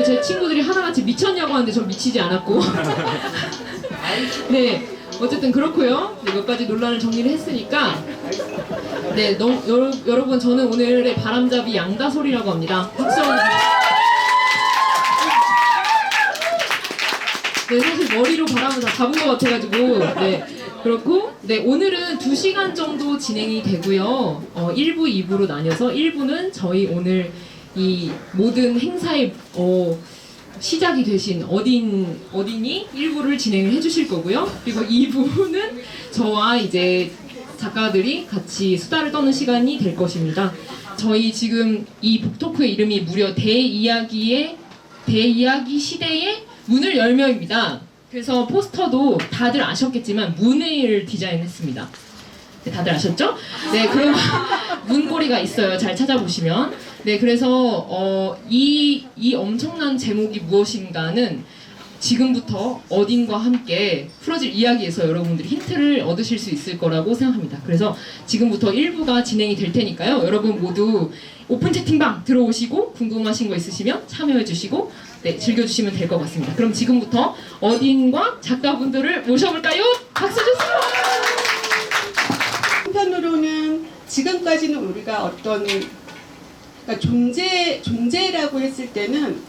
제 친구들이 하나같이 미쳤냐고 하는데 전 미치지 않았고 네, 어쨌든 그렇고요. 네, 몇 가지 논란을 정리를 했으니까 네, 여러분 저는 오늘의 바람잡이 양다솔이라고 합니다. 박수 한번 네, 사실 머리로 바람을 다 잡은 것 같아가지고 네, 그렇고 네, 오늘은 2시간 정도 진행이 되고요. 1부, 2부로 나뉘어서 1부는 저희 오늘 이 모든 행사의 시작이 되신 어딘이 1부를 진행을 해주실 거고요. 그리고 2부는 저와 이제 작가들이 같이 수다를 떠는 시간이 될 것입니다. 저희 지금 이 북토크의 이름이 무려 대이야기 시대의 문을 열며입니다. 그래서 포스터도 다들 아셨겠지만 문을 디자인했습니다. 네, 다들 아셨죠? 네, 그럼 문고리가 있어요. 잘 찾아보시면. 네, 그래서 이 엄청난 제목이 무엇인가는 지금부터 어딘과 함께 풀어질 이야기에서 여러분들이 힌트를 얻으실 수 있을 거라고 생각합니다. 그래서 지금부터 1부가 진행이 될 테니까요. 여러분 모두 오픈 채팅방 들어오시고 궁금하신 거 있으시면 참여해 주시고 네, 즐겨주시면 될 것 같습니다. 그럼 지금부터 어딘과 작가분들을 모셔볼까요? 박수 주세요! 한편으로는 지금까지는 우리가 어떤 그러니까 존재라고 했을 때는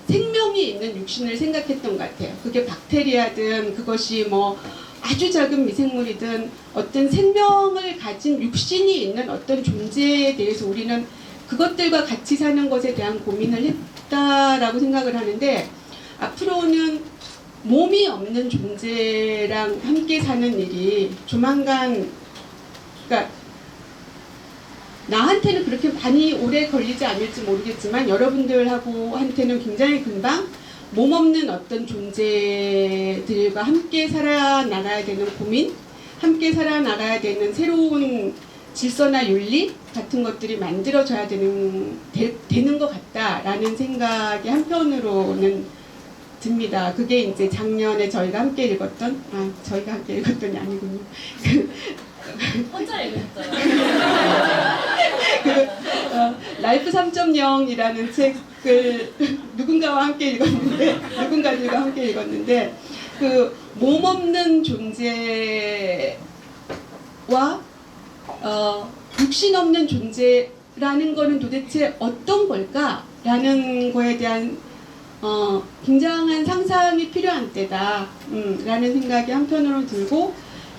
생명이 있는 육신을 생각했던 것 같아요. 그게 박테리아든 그것이 뭐 아주 작은 미생물이든 어떤 생명을 가진 육신이 있는 어떤 존재에 대해서 우리는 그것들과 같이 사는 것에 대한 고민을 했다라고 생각을 하는데 앞으로는 몸이 없는 존재랑 함께 사는 일이 조만간 그러니까 나한테는 그렇게 많이 오래 걸리지 않을지 모르겠지만 여러분들하고 한테는 굉장히 금방 몸 없는 어떤 존재들과 함께 살아나가야 되는 고민, 함께 살아나가야 되는 새로운 질서나 윤리 같은 것들이 만들어져야 되는 것 같다라는 생각이 한편으로는 듭니다. 그게 이제 작년에 저희가 함께 읽었던 저희가 함께 읽었던이 아니군요. 혼자 읽으셨어요. 라이프 3.0이라는 책을 누군가들과 함께 읽었는데 그 몸 없는 존재와 육신 없는 존재라는 거는 도대체 어떤 걸까라는 거에 대한 굉장한 상상이 필요한 때다 라는 생각이 한편으로 들고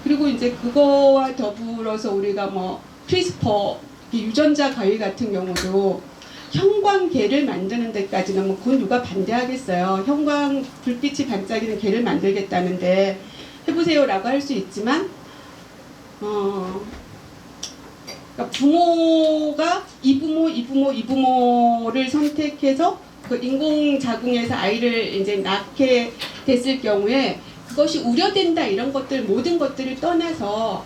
그리고 이제 그거와 더불어서 우리가 뭐 크리스퍼 유전자 가위 같은 경우도 형광개를 만드는 데까지는 뭐 그건 누가 반대하겠어요. 형광 불빛이 반짝이는 개를 만들겠다는데 해보세요 라고 할 수 있지만 그러니까 부모가 이부모를 선택해서 그 인공자궁에서 아이를 이제 낳게 됐을 경우에 그것이 우려된다 이런 것들 모든 것들을 떠나서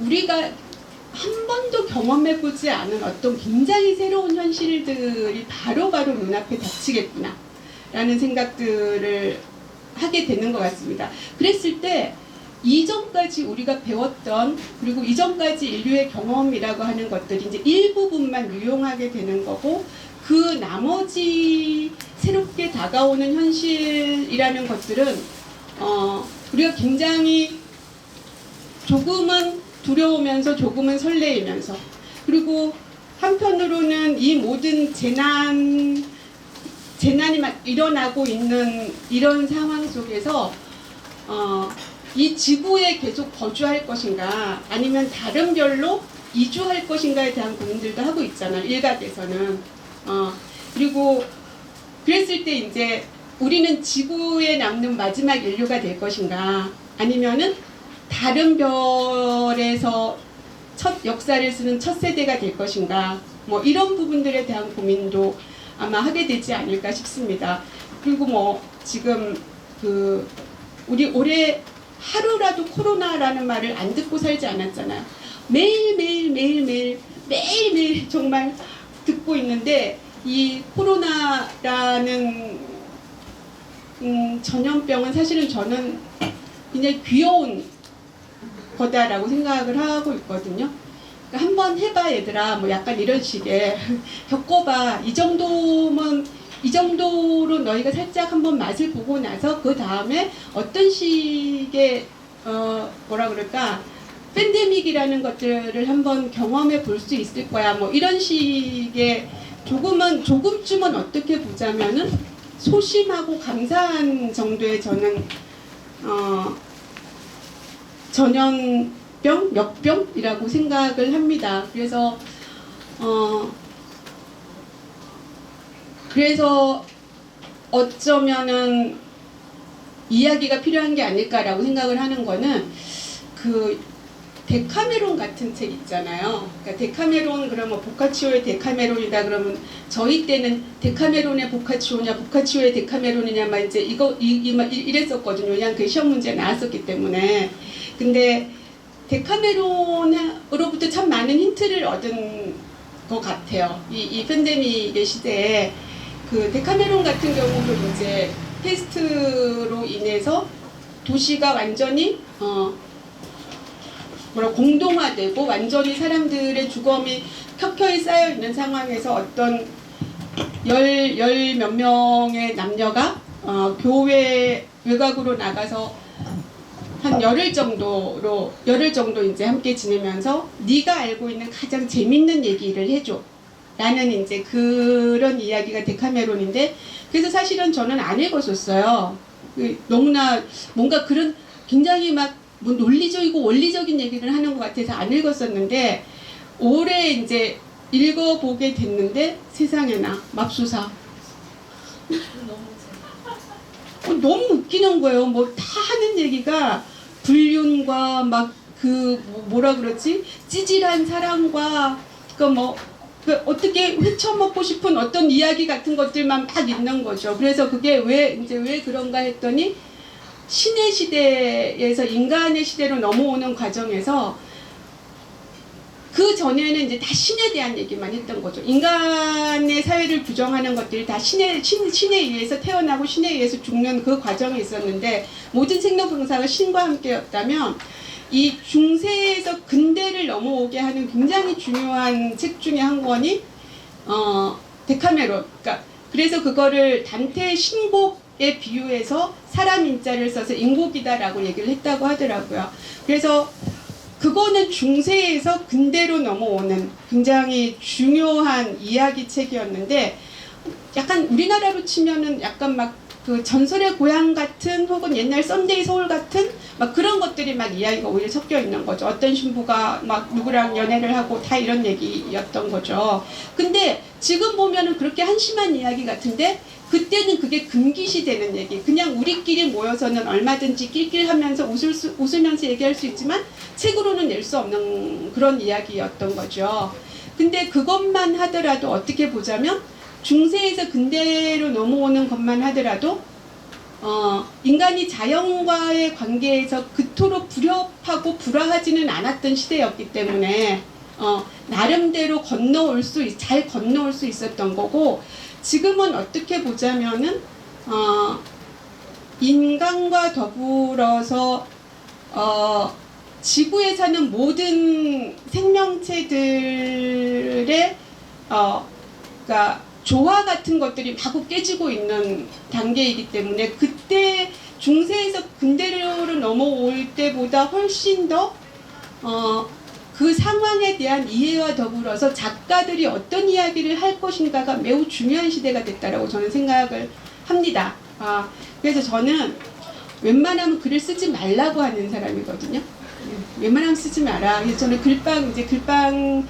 우리가 한 번도 경험해보지 않은 어떤 굉장히 새로운 현실들이 바로바로 눈앞에 닥치겠구나 라는 생각들을 하게 되는 것 같습니다. 그랬을 때 이전까지 우리가 배웠던 그리고 이전까지 인류의 경험이라고 하는 것들이 이제 일부분만 유용하게 되는 거고 그 나머지 새롭게 다가오는 현실이라는 것들은 우리가 굉장히 조금은 두려우면서 조금은 설레이면서 그리고 한편으로는 이 모든 재난이 일어나고 있는 이런 상황 속에서 이 지구에 계속 거주할 것인가 아니면 다른 별로 이주할 것인가에 대한 고민들도 하고 있잖아요. 일각에서는 그리고 그랬을 때 이제 우리는 지구에 남는 마지막 인류가 될 것인가 아니면은 다른 별에서 첫 역사를 쓰는 첫 세대가 될 것인가 뭐 이런 부분들에 대한 고민도 아마 하게 되지 않을까 싶습니다. 그리고 뭐 지금 우리 올해 하루라도 코로나라는 말을 안 듣고 살지 않았잖아요. 매일 정말 듣고 있는데 이 코로나라는 전염병은 사실은 저는 굉장히 귀여운 거다라고 생각을 하고 있거든요. 그러니까 한번 해봐 얘들아 뭐 약간 이런 식의 겪어봐 이 정도로 너희가 살짝 한번 맛을 보고 나서 그 다음에 어떤 식의 뭐라 그럴까 팬데믹이라는 것들을 한번 경험해 볼 수 있을 거야 뭐 이런 식의 조금쯤은 어떻게 보자면은 소심하고 감사한 정도의 저는 전염병, 역병이라고 생각을 합니다. 그래서 어쩌면은 이야기가 필요한 게 아닐까라고 생각을 하는 거는 그 데카메론 같은 책 있잖아요. 그러니까 데카메론 그러면 보카치오의 데카메론이다 그러면 저희 때는 데카메론의 보카치오냐 보카치오의 데카메론이냐 막 이제 이랬었거든요. 그냥 그 시험 문제 나왔었기 때문에. 근데 데카메론으로부터 참 많은 힌트를 얻은 것 같아요. 이 팬데믹의 시대에 그 데카메론 같은 경우도 이제 페스트로 인해서 도시가 완전히 공동화되고 완전히 사람들의 주검이 켜켜이 쌓여 있는 상황에서 어떤 열 몇 명의 남녀가 교회 외곽으로 나가서 한 열흘 정도 이제 함께 지내면서 네가 알고 있는 가장 재밌는 얘기를 해줘 라는 이제 그런 이야기가 데카메론인데 그래서 사실은 저는 안 읽었었어요. 너무나 뭔가 그런 굉장히 막 뭐 논리적이고 원리적인 얘기를 하는 것 같아서 안 읽었었는데 올해 이제 읽어보게 됐는데 세상에나 맙소사 너무 웃기는 거예요. 뭐 다 하는 얘기가 불륜과 막 그 뭐라 그러지 찌질한 사랑과 그 어떻게 헤쳐먹고 싶은 어떤 이야기 같은 것들만 막 있는 거죠. 그래서 그게 왜 그런가 했더니 신의 시대에서 인간의 시대로 넘어오는 과정에서 그 전에는 이제 다 신에 대한 얘기만 했던 거죠. 인간의 사회를 규정하는 것들이 다 신에 의해서 태어나고 신에 의해서 죽는 그 과정이 있었는데 모든 생로병사가 신과 함께였다면 이 중세에서 근대를 넘어오게 하는 굉장히 중요한 책 중에 한 권이 데카메론. 그러니까 그래서 그거를 단테의 신곡에 비유해서 사람 인자를 써서 인곡이다라고 얘기를 했다고 하더라고요. 그래서 그거는 중세에서 근대로 넘어오는 굉장히 중요한 이야기 책이었는데 약간 우리나라로 치면은 약간 막 그 전설의 고향 같은 혹은 옛날 썬데이 서울 같은 막 그런 것들이 막 이야기가 오히려 섞여 있는 거죠. 어떤 신부가 막 누구랑 연애를 하고 다 이런 얘기였던 거죠. 근데 지금 보면은 그렇게 한심한 이야기 같은데 그때는 그게 금기시되는 얘기. 그냥 우리끼리 모여서는 얼마든지 낄낄하면서 웃으면서 얘기할 수 있지만 책으로는 낼 수 없는 그런 이야기였던 거죠. 근데 그것만 하더라도 어떻게 보자면 중세에서 근대로 넘어오는 것만 하더라도 인간이 자연과의 관계에서 그토록 불협하고 불화하지는 않았던 시대였기 때문에 나름대로 잘 건너올 수 있었던 거고 지금은 어떻게 보자면은 인간과 더불어서 지구에 사는 모든 생명체들의 그러니까 조화 같은 것들이 마구 깨지고 있는 단계이기 때문에 그때 중세에서 근대로 넘어올 때보다 훨씬 더 그 상황에 대한 이해와 더불어서 작가들이 어떤 이야기를 할 것인가가 매우 중요한 시대가 됐다라고 저는 생각을 합니다. 그래서 저는 웬만하면 글을 쓰지 말라고 하는 사람이거든요. 웬만하면 쓰지 마라. 그래서 저는 글빵이라고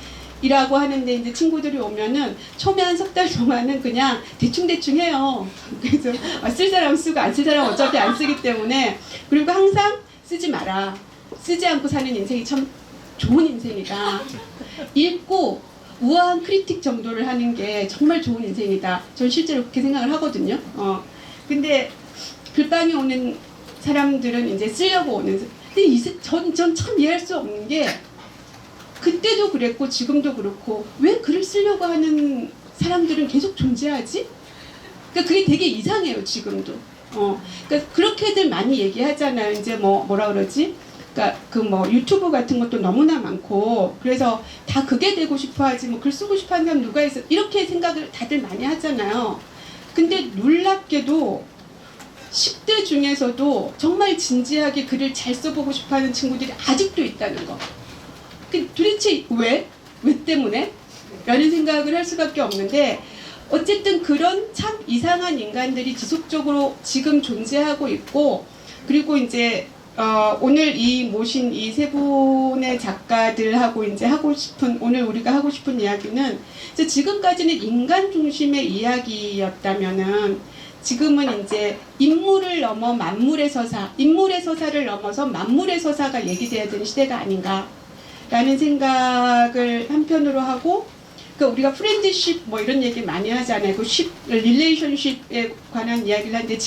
하는데 이제 친구들이 오면은 처음에 한 석 달 동안은 그냥 대충 해요. 그래서 쓸 사람 쓰고 안 쓸 사람 어차피 안 쓰기 때문에 그리고 항상 쓰지 마라. 쓰지 않고 사는 인생이 참 좋은 인생이다. 읽고 우아한 크리틱 정도를 하는 게 정말 좋은 인생이다. 전 실제로 그렇게 생각을 하거든요. 근데 글빵이 오는 사람들은 이제 쓰려고 오는. 근데 전 참 이해할 수 없는 게 그때도 그랬고 지금도 그렇고 왜 글을 쓰려고 하는 사람들은 계속 존재하지? 그러니까 그게 되게 이상해요 지금도. 그러니까 그렇게들 많이 얘기하잖아요. 이제 뭐라 그러지? 그러니까 그 뭐 유튜브 같은 것도 너무나 많고 그래서 다 그게 되고 싶어하지 뭐 글 쓰고 싶어하는 사람 누가 있어 이렇게 생각을 다들 많이 하잖아요. 근데 놀랍게도 10대 중에서도 정말 진지하게 글을 잘 써보고 싶어하는 친구들이 아직도 있다는 거. 그 도대체 왜? 왜 때문에? 라는 생각을 할 수밖에 없는데 어쨌든 그런 참 이상한 인간들이 지속적으로 지금 존재하고 있고 그리고 이제 오늘 이 모신 이 세 분의 작가들하고 이제 하고 싶은 오늘 우리가 하고 싶은 이야기는 이제 지금까지는 인간 중심의 이야기였다면은 지금은 이제 인물을 넘어 만물의 서사, 인물의 서사를 넘어서 만물의 서사가 얘기돼야 되는 시대가 아닌가라는 생각을 한편으로 하고 그러니까 우리가 프렌드십 뭐 이런 얘기 많이 하잖아요. 그 릴레이션십에 관한 이야기를 하는데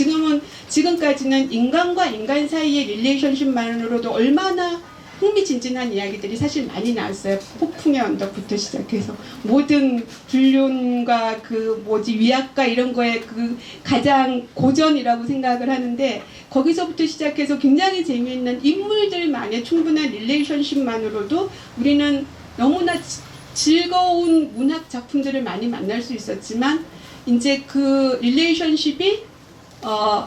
지금까지는 인간과 인간 사이의 릴레이션십만으로도 얼마나 흥미진진한 이야기들이 사실 많이 나왔어요. 폭풍의 언덕부터 시작해서 모든 불륜과 그 위약과 이런 거에 그 가장 고전이라고 생각을 하는데 거기서부터 시작해서 굉장히 재미있는 인물들만의 충분한 릴레이션십만으로도 우리는 너무나 즐거운 문학 작품들을 많이 만날 수 있었지만 이제 그 릴레이션십이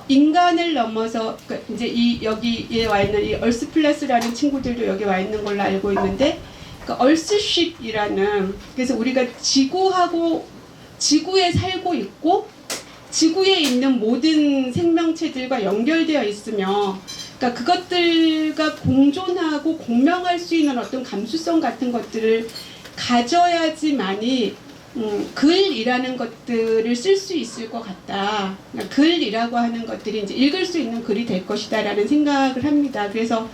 인간을 넘어서 이제 이 여기에 와 있는 이 얼스 플러스라는 친구들도 여기 와 있는 걸로 알고 있는데 그 얼스십이라는 그래서 우리가 지구에 살고 있고 지구에 있는 모든 생명체들과 연결되어 있으며 그러니까 그것들과 공존하고 공명할 수 있는 어떤 감수성 같은 것들을 가져야지만이 글이라는 것들을 쓸 수 있을 것 같다. 그러니까 글이라고 하는 것들이 이제 읽을 수 있는 글이 될 것이다라는 생각을 합니다. 그래서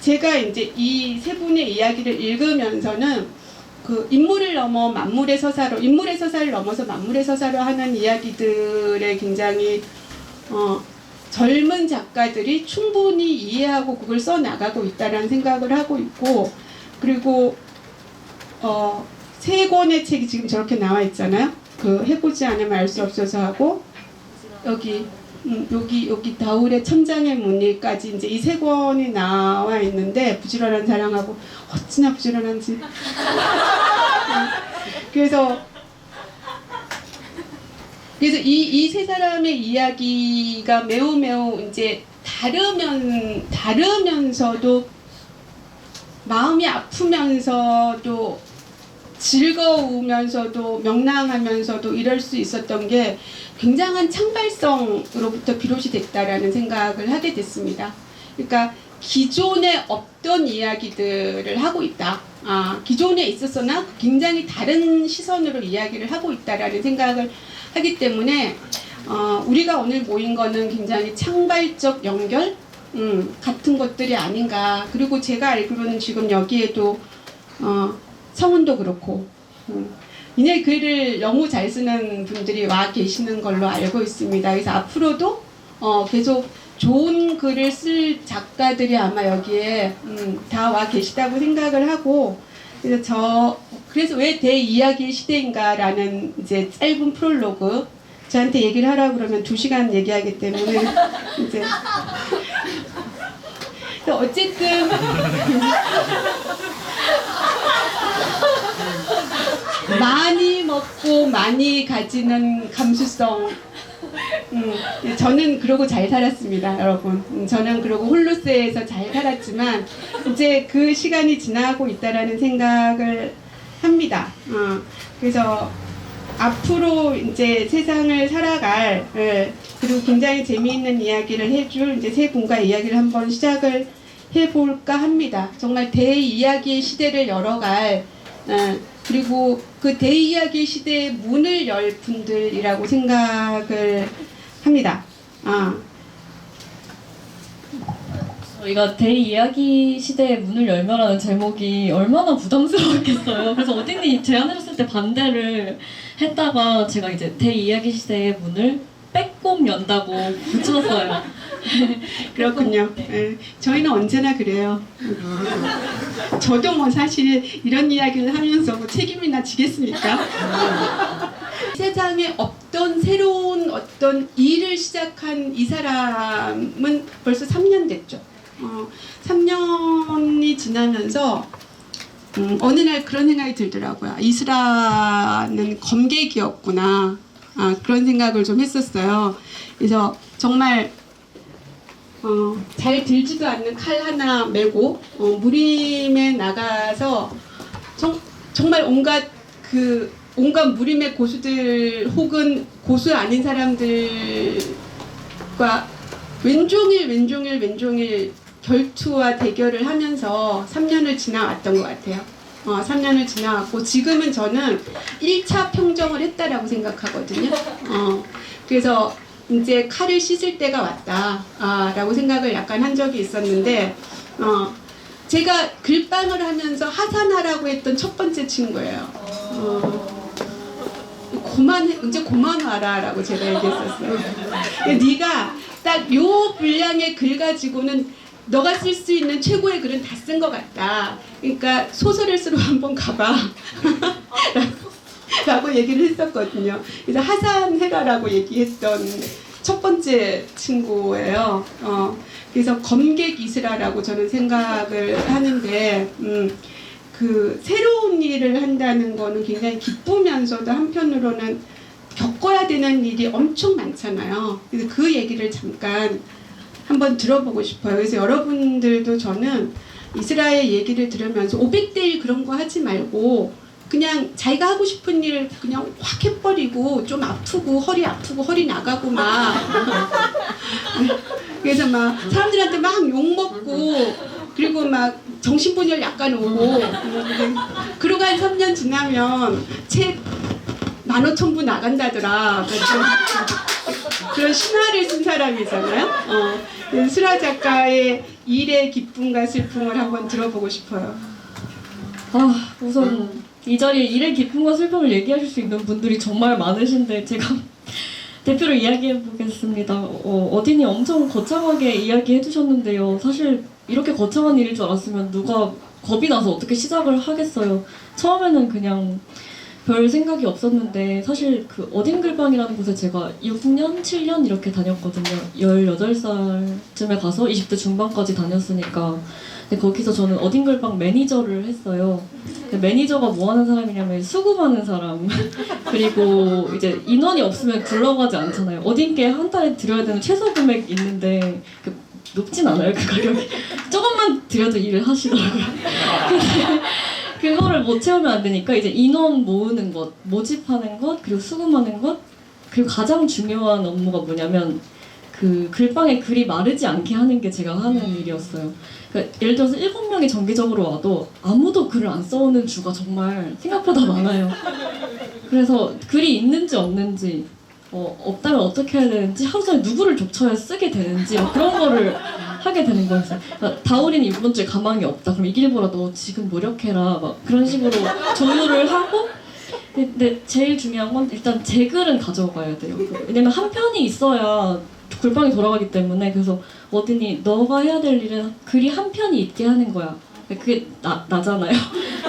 제가 이제 이 세 분의 이야기를 읽으면서는 그 인물을 넘어 만물의 서사로, 인물의 서사를 넘어서 만물의 서사로 하는 이야기들에 굉장히 젊은 작가들이 충분히 이해하고 그걸 써 나가고 있다라는 생각을 하고 있고 그리고 세 권의 책이 지금 저렇게 나와 있잖아요. 그 해보지 않으면 알 수 없어서 하고 여기 다울의 천장의 무늬까지 이제 이 세 권이 나와 있는데 부지런한 사랑하고 어찌나 부지런한지 그래서 이 세 사람의 이야기가 매우 이제 다르면서도 마음이 아프면서도 즐거우면서도 명랑하면서도 이럴 수 있었던 게 굉장한 창발성으로부터 비롯이 됐다라는 생각을 하게 됐습니다. 그러니까 기존에 없던 이야기들을 하고 있다. 기존에 있었으나 굉장히 다른 시선으로 이야기를 하고 있다라는 생각을 하기 때문에 우리가 오늘 모인 거는 굉장히 창발적 연결 같은 것들이 아닌가. 그리고 제가 알기로는 지금 여기에도 성은도 그렇고 굉장히 글을 너무 잘 쓰는 분들이 와 계시는 걸로 알고 있습니다. 그래서 앞으로도 계속 좋은 글을 쓸 작가들이 아마 여기에 다 와 계시다고 생각을 하고 그래서 왜 대이야기의 시대인가라는 이제 짧은 프롤로그 저한테 얘기를 하라고 그러면 2시간 얘기하기 때문에 이제 어쨌든 많이 먹고 많이 가지는 감수성 저는 그러고 잘 살았습니다, 여러분. 저는 그러고 홀로세에서 잘 살았지만 이제 그 시간이 지나고 있다라는 생각을 합니다. 그래서 앞으로 이제 세상을 살아갈 그리고 굉장히 재미있는 이야기를 해줄 이제 세 분과 이야기를 한번 시작을 해볼까 합니다. 정말 대이야기의 시대를 열어갈 그리고 그 대이야기 시대의 문을 열 분들이라고 생각을 합니다. 저희가 대이야기 시대의 문을 열면라는 제목이 얼마나 부담스러웠겠어요. 그래서 어딘지 제안해줬을 때 반대를 했다가 제가 이제 대이야기 시대의 문을 빼꼼 연다고 붙였어요. 그렇군요. 네, 저희는 언제나 그래요. 저도 뭐 사실 이런 이야기를 하면서 뭐 책임이나 지겠습니까? 세상에 없던 새로운 어떤 일을 시작한 이 사람은 벌써 3년 됐죠. 3년이 지나면서 어느 날 그런 생각이 들더라고요. 이스라는 검객이었구나. 그런 생각을 좀 했었어요. 그래서 정말 잘 들지도 않는 칼 하나 메고 무림에 나가서 정말 온갖 무림의 고수들 혹은 고수 아닌 사람들과 왼종일 결투와 대결을 하면서 3년을 지나왔던 것 같아요. 3년을 지나왔고 지금은 저는 1차 평정을 했다라고 생각하거든요. 그래서 이제 칼을 씻을 때가 왔다라고 생각을 약간 한 적이 있었는데 제가 글빵을 하면서 하산하라고 했던 첫 번째 친구예요. 이제 그만 와라라고 제가 얘기했었어요. 네가 딱 요 분량의 글 가지고는 너가 쓸 수 있는 최고의 글은 다 쓴 것 같다. 그러니까 소설을 쓰러 한번 가봐. 라고 얘기를 했었거든요. 그래서 하산해라라고 얘기했던 첫 번째 친구예요. 그래서 검객 이스라라고 저는 생각을 하는데 그 새로운 일을 한다는 거는 굉장히 기쁘면서도 한편으로는 겪어야 되는 일이 엄청 많잖아요. 그래서 그 얘기를 잠깐 한번 들어보고 싶어요. 그래서 여러분들도 저는 이스라엘 얘기를 들으면서 500대 1 그런 거 하지 말고 그냥 자기가 하고 싶은 일 그냥 확 해버리고 좀 아프고 허리 나가고 막 그래서 막 사람들한테 막 욕먹고 그리고 막 정신분열 약간 오고 그러고 한 3년 지나면 책 15,000부 나간다더라. 그런 신화를 쓴 사람이잖아요. 수라 작가의 일의 기쁨과 슬픔을 한번 들어보고 싶어요. 우선 이 자리에 일의 기쁨과 슬픔을 얘기하실 수 있는 분들이 정말 많으신데 제가 대표로 이야기해 보겠습니다. 어딘이 엄청 거창하게 이야기해 주셨는데요. 사실 이렇게 거창한 일일 줄 알았으면 누가 겁이 나서 어떻게 시작을 하겠어요. 처음에는 그냥 별 생각이 없었는데 사실 그 어딘 글방이라는 곳에 제가 6년, 7년 이렇게 다녔거든요. 18살쯤에 가서 20대 중반까지 다녔으니까. 근데 거기서 저는 어딘 글방 매니저를 했어요. 매니저가 뭐 하는 사람이냐면 수금하는 사람 그리고 이제 인원이 없으면 굴러가지 않잖아요. 어딘게 한 달에 드려야 되는 최소 금액 있는데 높진 않아요, 그 가격이. 조금만 드려도 일을 하시더라고요. 근데 그거를 못 채우면 안 되니까 이제 인원 모으는 것, 모집하는 것, 그리고 수금하는 것, 그리고 가장 중요한 업무가 뭐냐면 그 글방에 글이 마르지 않게 하는 게 제가 하는 일이었어요. 그러니까 예를 들어서 7명이 정기적으로 와도 아무도 글을 안 써오는 주가 정말 생각보다 많아요. 그래서 글이 있는지 없는지, 없다면 어떻게 해야 되는지, 하루 종일 누구를 족쳐야 쓰게 되는지 그런 거를 하게 되는 거였어요. 그러니까 다우리는 이번 주에 가망이 없다. 그럼 이길보라 너 지금 노력해라. 막 그런 식으로 조율을 하고. 근데 제일 중요한 건 일단 제 글은 가져가야 돼요. 왜냐면 한 편이 있어야 글방이 돌아가기 때문에. 그래서 어딘이 너가 해야 될 일은 글이 한 편이 있게 하는 거야. 그게 나잖아요.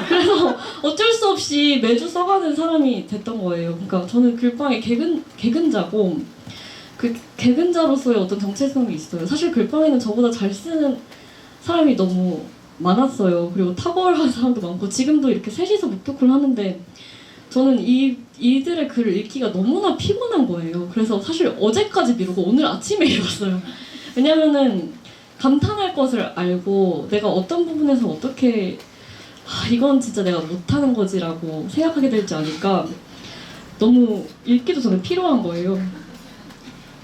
그래서 어쩔 수 없이 매주 써가는 사람이 됐던 거예요. 그러니까 저는 글방의 개근자고 그 개근자로서의 어떤 정체성이 있어요. 사실 글방에는 저보다 잘 쓰는 사람이 너무 많았어요. 그리고 탁월한 사람도 많고 지금도 이렇게 셋이서 묵독을 하는데 저는 이들의 글을 읽기가 너무나 피곤한 거예요. 그래서 사실 어제까지 미루고 오늘 아침에 읽었어요. 왜냐면은 감탄할 것을 알고 내가 어떤 부분에서 어떻게 이건 진짜 내가 못하는 거지라고 생각하게 될지 아니까 너무 읽기도 저는 필요한 거예요.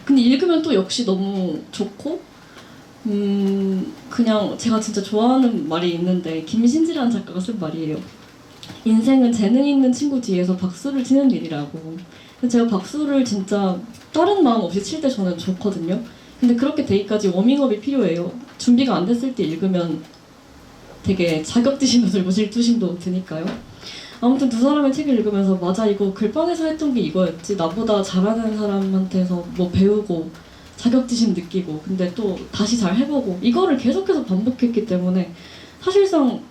근데 읽으면 또 역시 너무 좋고 그냥 제가 진짜 좋아하는 말이 있는데 김신지라는 작가가 쓴 말이에요. 인생은 재능 있는 친구 뒤에서 박수를 치는 일이라고. 제가 박수를 진짜 다른 마음 없이 칠 때 저는 좋거든요. 근데 그렇게 되기까지 워밍업이 필요해요. 준비가 안 됐을 때 읽으면 되게 자격지심도 들고 질투심도 드니까요. 아무튼 두 사람의 책을 읽으면서 맞아, 이거 글방에서 했던 게 이거였지. 나보다 잘하는 사람한테서 뭐 배우고 자격지심 느끼고 근데 또 다시 잘 해보고 이거를 계속해서 반복했기 때문에 사실상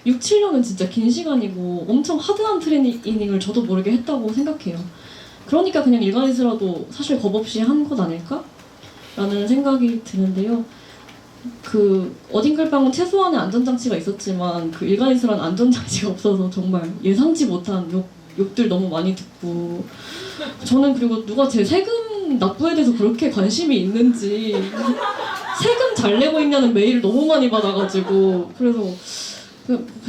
6, 7년은 진짜 긴 시간이고 엄청 하드한 트레이닝을 저도 모르게 했다고 생각해요. 그러니까 그냥 일반인스라도 사실 겁 없이 한 것 아닐까? 라는 생각이 드는데요. 그 어딘가방은 최소한의 안전장치가 있었지만 그 일간이슬한 안전장치가 없어서 정말 예상치 못한 욕들 너무 많이 듣고 저는 그리고 누가 제 세금 납부에 대해서 그렇게 관심이 있는지 세금 잘 내고 있냐는 메일을 너무 많이 받아가지고 그래서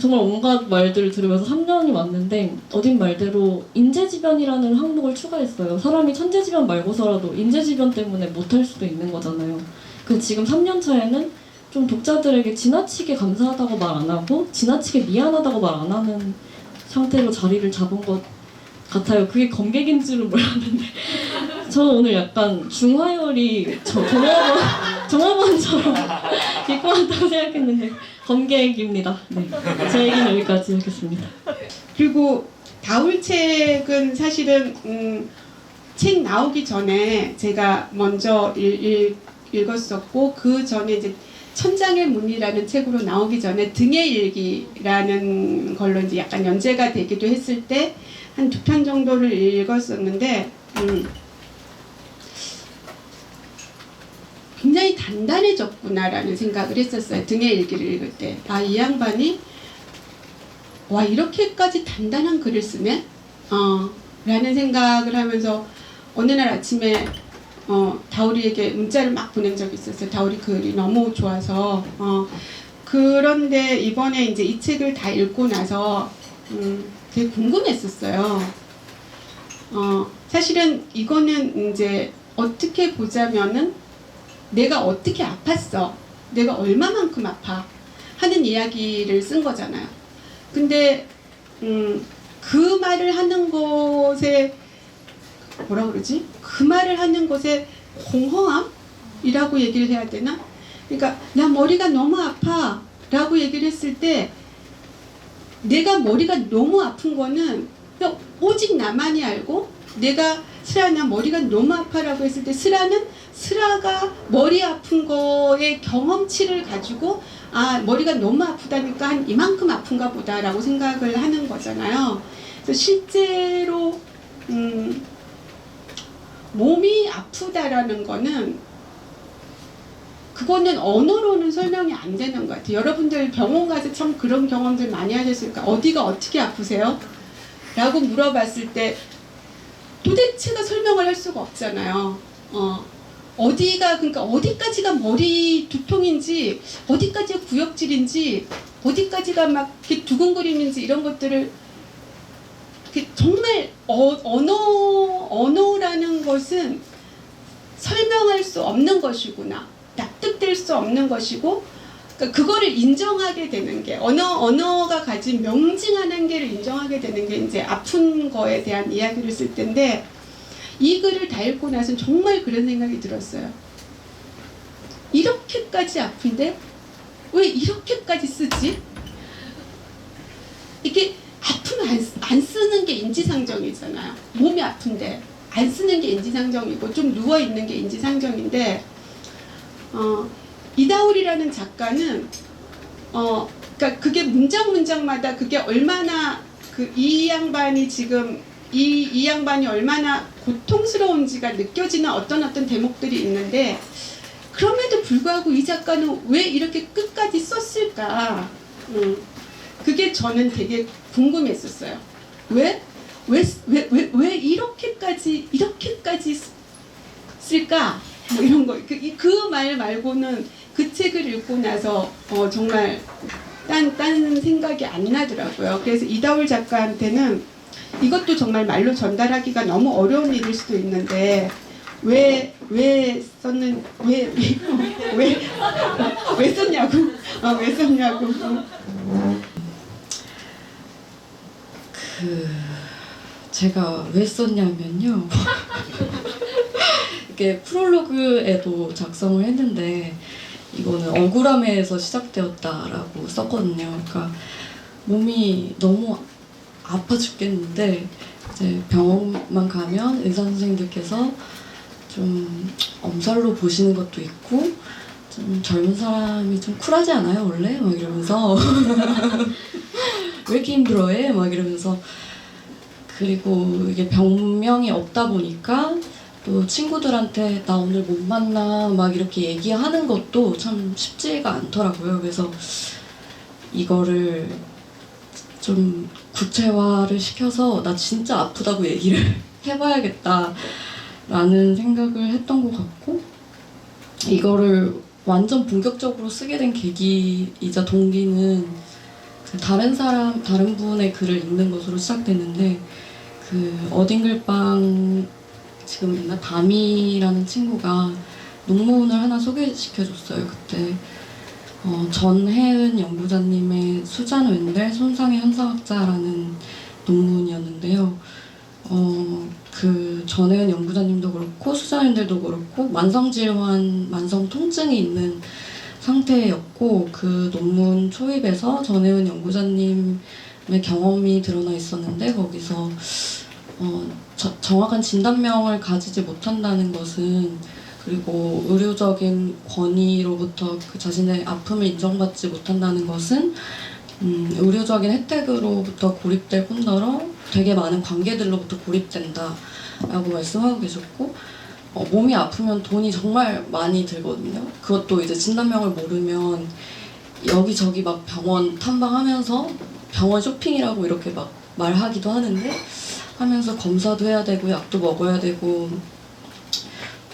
정말 온갖 말들을 들으면서 3년이 왔는데 어딘 말대로 인재지변이라는 항목을 추가했어요. 사람이 천재지변 말고서라도 인재지변 때문에 못할 수도 있는 거잖아요. 그 지금 3년 차에는 좀 독자들에게 지나치게 감사하다고 말 안 하고 지나치게 미안하다고 말 안 하는 상태로 자리를 잡은 것 같아요. 그게 검객인 줄은 몰랐는데 저는 오늘 약간 중화요리 종업원처럼 입고 왔다고 생각했는데 검객입니다. 네, 제 얘기는 여기까지 하겠습니다. 그리고 다울책은 사실은 책 나오기 전에 제가 먼저 읽었었고 그 전에 이제 천장의 문이라는 책으로 나오기 전에 등의 일기라는 걸로 이제 약간 연재가 되기도 했을 때 한 2편 정도를 읽었었는데 굉장히 단단해졌구나라는 생각을 했었어요. 등의 일기를 읽을 때. 아, 이 양반이 와 이렇게까지 단단한 글을 쓰네? 라는 생각을 하면서 어느 날 아침에 다우리에게 문자를 막 보낸 적이 있었어요. 다우리 글이 너무 좋아서. 그런데 이번에 이제 이 책을 다 읽고 나서 되게 궁금했었어요. 사실은 이거는 이제 어떻게 보자면은 내가 어떻게 아팠어? 내가 얼마만큼 아파? 하는 이야기를 쓴 거잖아요. 근데 그 말을 하는 것에 뭐라 그러지? 그 말을 하는 것에 공허함이라고 얘기를 해야 되나? 그러니까 나 머리가 너무 아파 라고 얘기를 했을 때 내가 머리가 너무 아픈 거는 그냥 오직 나만이 알고 내가 슬아 나 머리가 너무 아파라고 했을 때 슬아가 머리 아픈 거의 경험치를 가지고 아 머리가 너무 아프다니까 한 이만큼 아픈가 보다라고 생각을 하는 거잖아요. 그래서 실제로 몸이 아프다라는 거는 그거는 언어로는 설명이 안 되는 것 같아요. 여러분들 병원 가서 참 그런 경험들 많이 하셨으니까 어디가 어떻게 아프세요? 라고 물어봤을 때 도대체가 설명을 할 수가 없잖아요. 어디가 그러니까 어디까지가 머리 두통인지 어디까지가 구역질인지 어디까지가 막 이렇게 두근거림인지 이런 것들을 정말 언어라는 것은 설명할 수 없는 것이구나. 납득될 수 없는 것이고 그러니까 그거를 인정하게 되는 게 언어가 가진 명징한 한계를 인정하게 되는 게 이제 아픈 거에 대한 이야기를 쓸 텐데 이 글을 다 읽고 나서 정말 그런 생각이 들었어요. 이렇게까지 아픈데 왜 이렇게까지 쓰지? 이게 아프면 안 쓰는 게 인지상정이잖아요. 몸이 아픈데 안 쓰는 게 인지상정이고 좀 누워있는 게 인지상정인데 이다울이라는 작가는 그러니까 그게 문장마다 그게 얼마나 이 양반이 지금 이 양반이 얼마나 고통스러운지가 느껴지는 어떤 대목들이 있는데 그럼에도 불구하고 이 작가는 왜 이렇게 끝까지 썼을까? 그게 저는 되게 궁금했었어요. 왜 이렇게까지 쓸까? 뭐 이런 거. 그 말 말고는 그 책을 읽고 나서 정말 딴 생각이 안 나더라고요. 그래서 이다울 작가한테는 이것도 정말 말로 전달하기가 너무 어려운 일일 수도 있는데 왜 썼냐고 왜 썼냐고 제가 왜 썼냐면요. 이게 프롤로그에도 작성을 했는데 이거는 억울함에서 시작되었다라고 썼거든요. 그러니까 몸이 너무 아파 죽겠는데 이제 병원만 가면 의사 선생님들께서 좀 엄살로 보시는 것도 있고 좀 젊은 사람이 좀 쿨하지 않아요 원래? 막 이러면서 왜 이렇게 힘들어해? 막 이러면서 그리고 이게 병명이 없다 보니까 또 친구들한테 나 오늘 못 만나 막 이렇게 얘기하는 것도 참 쉽지가 않더라고요. 그래서 이거를 좀 구체화를 시켜서 나 진짜 아프다고 얘기를 해봐야겠다라는 생각을 했던 것 같고, 이거를 완전 본격적으로 쓰게 된 계기이자 동기는 그 다른 분의 글을 읽는 것으로 시작됐는데, 그 어딘글방 지금 있나 담이라는 친구가 논문을 하나 소개시켜줬어요. 그때 전혜은 연구자님의 수잔 웬델 손상의 현상학자라는 논문이었는데요. 그 전혜은 연구자님도 그렇고 수잔 웬델도 그렇고 만성질환, 만성통증이 있는 상태였고, 그 논문 초입에서 전혜은 연구자님의 경험이 드러나 있었는데, 거기서 정확한 진단명을 가지지 못한다는 것은, 그리고 의료적인 권위로부터 그 자신의 아픔을 인정받지 못한다는 것은 의료적인 혜택으로부터 고립될 뿐더러 되게 많은 관계들로부터 고립된다라고 말씀하고 계셨고, 몸이 아프면 돈이 정말 많이 들거든요. 그것도 이제 진단명을 모르면 여기저기 막 병원 탐방하면서 병원 쇼핑이라고 이렇게 막 말하기도 하면서 검사도 해야 되고 약도 먹어야 되고,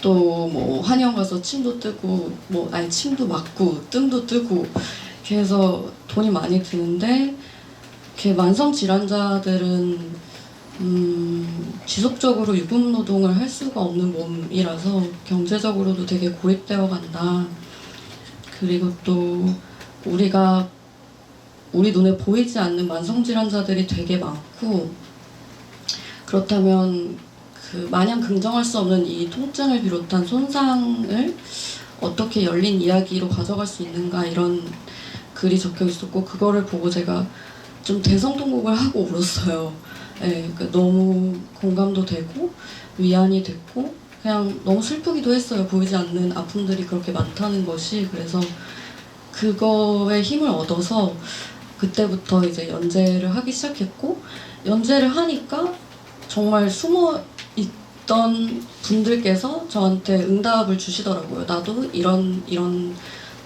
또 뭐 한의원 가서 침도 뜨고 침도 맞고 뜸도 뜨고, 그래서 돈이 많이 드는데, 이렇게 만성 질환자들은 지속적으로 유급 노동을 할 수가 없는 몸이라서 경제적으로도 되게 고립되어 간다. 그리고 또 우리 눈에 보이지 않는 만성 질환자들이 되게 많고, 그렇다면 그 마냥 긍정할 수 없는 이 통증을 비롯한 손상을 어떻게 열린 이야기로 가져갈 수 있는가, 이런 글이 적혀 있었고, 그거를 보고 제가 좀 대성통곡을 하고 울었어요. 네, 너무 공감도 되고 위안이 됐고 그냥 너무 슬프기도 했어요. 보이지 않는 아픔들이 그렇게 많다는 것이. 그래서 그거에 힘을 얻어서 그때부터 이제 연재를 하기 시작했고, 연재를 하니까 정말 숨어 있던 분들께서 저한테 응답을 주시더라고요. 나도 이런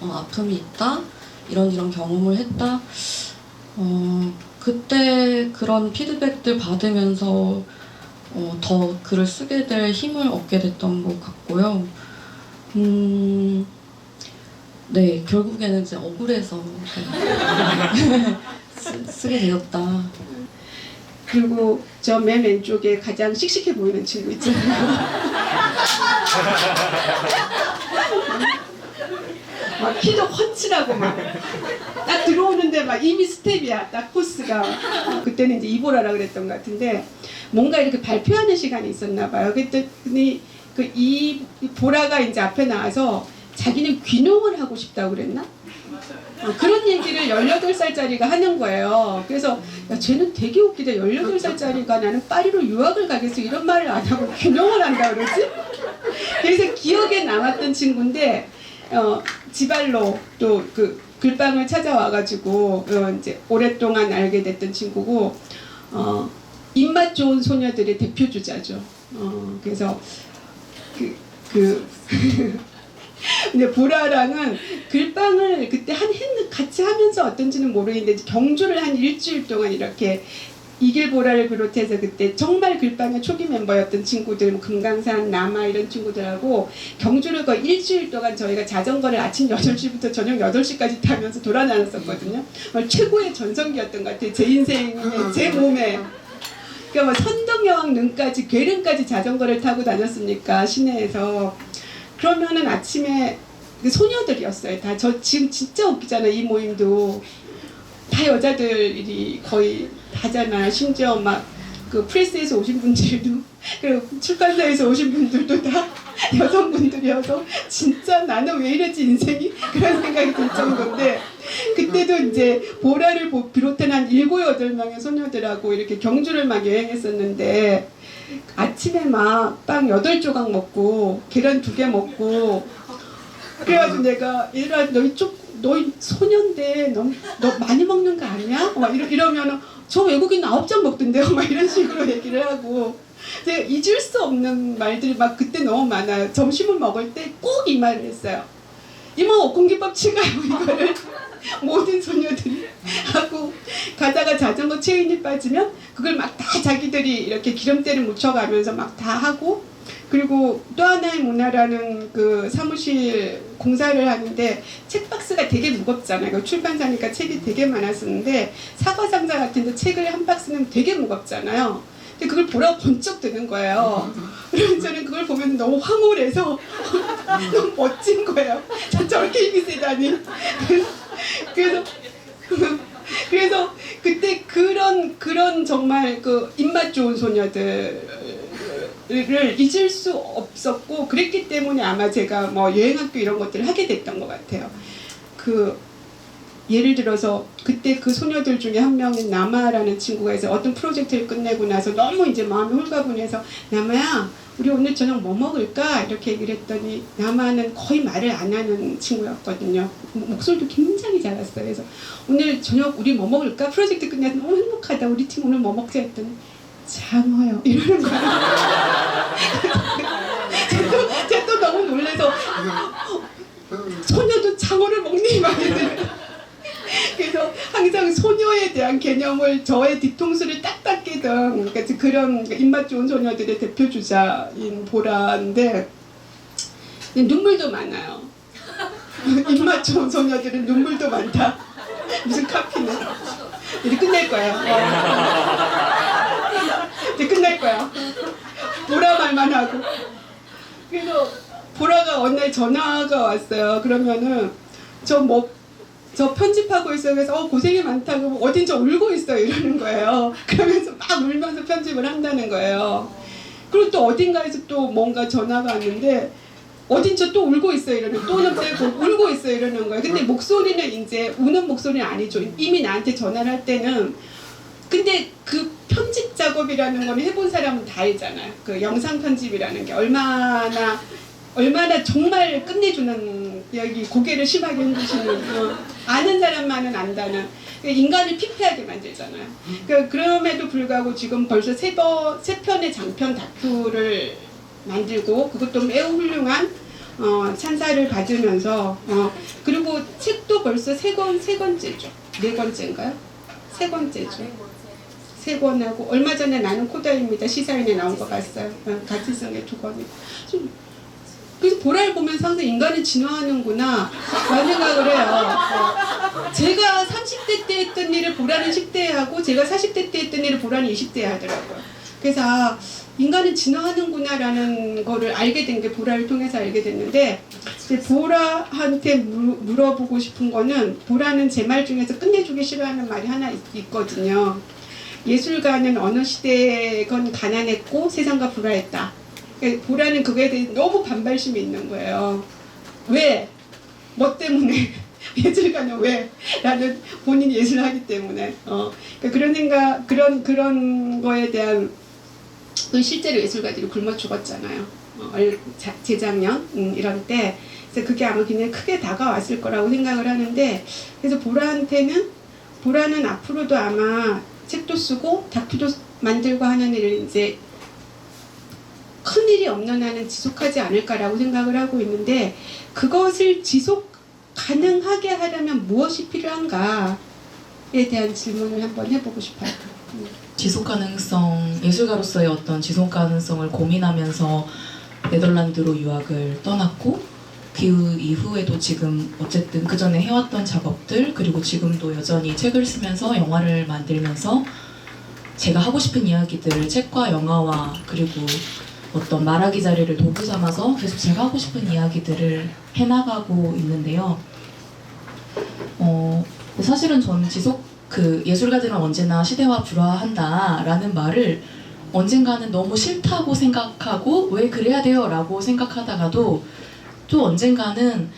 아픔이 있다, 이런 경험을 했다. 그때 그런 피드백들 받으면서 더 글을 쓰게 될 힘을 얻게 됐던 것 같고요. 네, 결국에는 이제 억울해서 쓰게 되었다. 그리고 저 맨 왼쪽에 가장 씩씩해 보이는 친구 있잖아요. 막 키도 훤칠하고 막 딱 들어오는데 막 이미 스텝이야, 딱 코스가. 그때는 이제 이보라라 그랬던 것 같은데, 뭔가 이렇게 발표하는 시간이 있었나 봐요. 그랬더니 이 보라가 이제 앞에 나와서 자기는 귀농을 하고 싶다고 그랬나? 그런 얘기를 18살짜리가 하는 거예요. 그래서 야, 쟤는 되게 웃기다. 18살짜리가 나는 파리로 유학을 가겠어, 이런 말을 안 하고 귀농을 한다 그러지? 그래서 기억에 남았던 친구인데, 지발로 또 그 글방을 찾아와가지고 이제 오랫동안 알게 됐던 친구고, 입맛 좋은 소녀들의 대표 주자죠. 그래서 근데 보라랑은 글방을 그때 같이 하면서 어떤지는 모르겠는데, 경주를 한 일주일 동안 이렇게 이길보라를 비롯해서 그때 정말 글방의 초기 멤버였던 친구들, 금강산, 남아 이런 친구들하고 경주를 거의 일주일 동안 저희가 자전거를 아침 8시부터 저녁 8시까지 타면서 돌아다녔었거든요. 최고의 전성기였던 것 같아요. 제 인생에, 제 몸에. 그러니까 뭐 선덕여왕 능까지, 괴릉까지 자전거를 타고 다녔으니까 시내에서. 그러면은 아침에 소녀들이었어요. 다. 저 지금 진짜 웃기잖아요. 이 모임도 다 여자들이 거의 다잖아. 심지어 막 그 프레스에서 오신 분들도, 그리고 출판사에서 오신 분들도 다 여성분들이어서 진짜 나는 왜 이랬지 인생이, 그런 생각이 들 정도인데, 그때도 이제 보라를 비롯한 한 7, 8명의 소녀들하고 이렇게 경주를 막 여행했었는데, 아침에 막 빵 8조각 먹고 계란 2개 먹고, 그래가지고 내가 얘들아 너희 소년데 너 많이 먹는 거 아니야? 막 이러면은 저 외국인 9장 먹던데요, 막 이런 식으로 얘기를 하고. 제가 잊을 수 없는 말들이 막 그때 너무 많아요. 점심을 먹을 때 꼭 이 말을 했어요. 이모 공깃밥 친가요 이거를 모든 소녀들이 하고 가다가 자전거 체인이 빠지면 그걸 막 다 자기들이 이렇게 기름때를 묻혀가면서 막 다 하고 그리고 또 하나의 문화라는 그 사무실 공사를 하는데 책박스가 되게 무겁잖아요. 그 출판사니까 책이 되게 많았었는데 사과 상자 같은데 책을 한 박스는 되게 무겁잖아요. 근데 그걸 보라고 번쩍 드는 거예요. 그래서 저는 그걸 보면 너무 황홀해서 너무 멋진 거예요. 저렇게 힘이 세다니. 그래서 그때 그런 정말 그 입맛 좋은 소녀들을 잊을 수 없었고 그랬기 때문에 아마 제가 뭐 여행학교 이런 것들을 하게 됐던 것 같아요. 그 예를 들어서 그때 그 소녀들 중에 한 명인 나마라는 친구가 있어요. 어떤 프로젝트를 끝내고 나서 너무 이제 마음이 홀가분해서 나마야 우리 오늘 저녁 뭐 먹을까? 이렇게 얘기를 했더니 나마는 거의 말을 안 하는 친구였거든요. 목소리도 굉장히 작았어요. 그래서 오늘 저녁 우리 뭐 먹을까? 프로젝트 끝내서 너무 행복하다. 우리 팀 오늘 뭐 먹자 했더니 장어요. 이러는 거야. 제가 또 너무 놀라서 소녀도 장어를 먹니? 막 이러더니 그래서 항상 소녀에 대한 개념을 저의 뒤통수를 딱딱 깨던 그러니까 그런 입맛 좋은 소녀들의 대표 주자인 보라인데 눈물도 많아요. 입맛 좋은 소녀들은 눈물도 많다. 무슨 카피네. 이제 끝낼 거예요. 이제 끝낼 거야. 보라 말만 하고. 그래서 보라가 어느 날 전화가 왔어요. 그러면은 저 편집하고 있어요. 그래서 고생이 많다고 어딘 저 울고 있어요 이러는 거예요. 그러면서 막 울면서 편집을 한다는 거예요. 그리고 또 어딘가에서 또 뭔가 전화가 왔는데 어딘 저 또 울고 있어요 이러는 또는 빼고 울고 있어요 이러는 거예요. 근데 목소리는 이제 우는 목소리는 아니죠. 이미 나한테 전화를 할 때는 근데 그 편집 작업이라는 건 해본 사람은 다 알잖아요. 그 영상 편집이라는 게 얼마나 정말 끝내주는 여기 고개를 심하게 흔드시는 아는 사람만은 안다는 인간을 피폐하게 만들잖아요. 그럼에도 불구하고 지금 벌써 세 편의 장편 다큐를 만들고 그것도 매우 훌륭한 찬사를 받으면서 그리고 책도 벌써 세 권째죠. 네 권째인가요? 세 권째죠. 세 권하고 얼마 전에 나는 코다입니다. 시사인에 나온 거 봤어요. 같이 쓴 게 2권이. 그래서 보라를 보면서 항상 인간은 진화하는구나 라는 생각을 해요. 제가 30대 때 했던 일을 보라는 10대에 하고 제가 40대 때 했던 일을 보라는 20대에 하더라고요. 그래서 인간은 진화하는구나 라는 거를 알게 된 게 보라를 통해서 알게 됐는데 보라한테 물어보고 싶은 거는 보라는 제 말 중에서 끝내주기 싫어하는 말이 하나 있거든요. 예술가는 어느 시대건 가난했고 세상과 불화했다. 보라는 그거에 대해 너무 반발심이 있는 거예요. 왜? 뭐 때문에? 예술가는 왜? 라는 본인이 예술을 하기 때문에. 그러니까 그런 생각, 그런 거에 대한 실제로 예술가들이 굶어 죽었잖아요. 재작년 이런 때. 그래서 그게 아마 굉장히 크게 다가왔을 거라고 생각을 하는데 그래서 보라는 앞으로도 아마 책도 쓰고 다큐도 만들고 하는 일을 이제 큰 일이 없는 한은 지속하지 않을까라고 생각을 하고 있는데 그것을 지속 가능하게 하려면 무엇이 필요한가에 대한 질문을 한번 해보고 싶어요. 지속 가능성, 예술가로서의 어떤 지속 가능성을 고민하면서 네덜란드로 유학을 떠났고 그 이후에도 지금 어쨌든 그 전에 해왔던 작업들 그리고 지금도 여전히 책을 쓰면서 영화를 만들면서 제가 하고 싶은 이야기들을 책과 영화와 그리고 어떤 말하기 자리를 도구 삼아서 계속 제가 하고 싶은 이야기들을 해나가고 있는데요. 사실은 저는 예술가들은 언제나 시대와 불화한다라는 말을 언젠가는 너무 싫다고 생각하고 왜 그래야 돼요? 라고 생각하다가도 또 언젠가는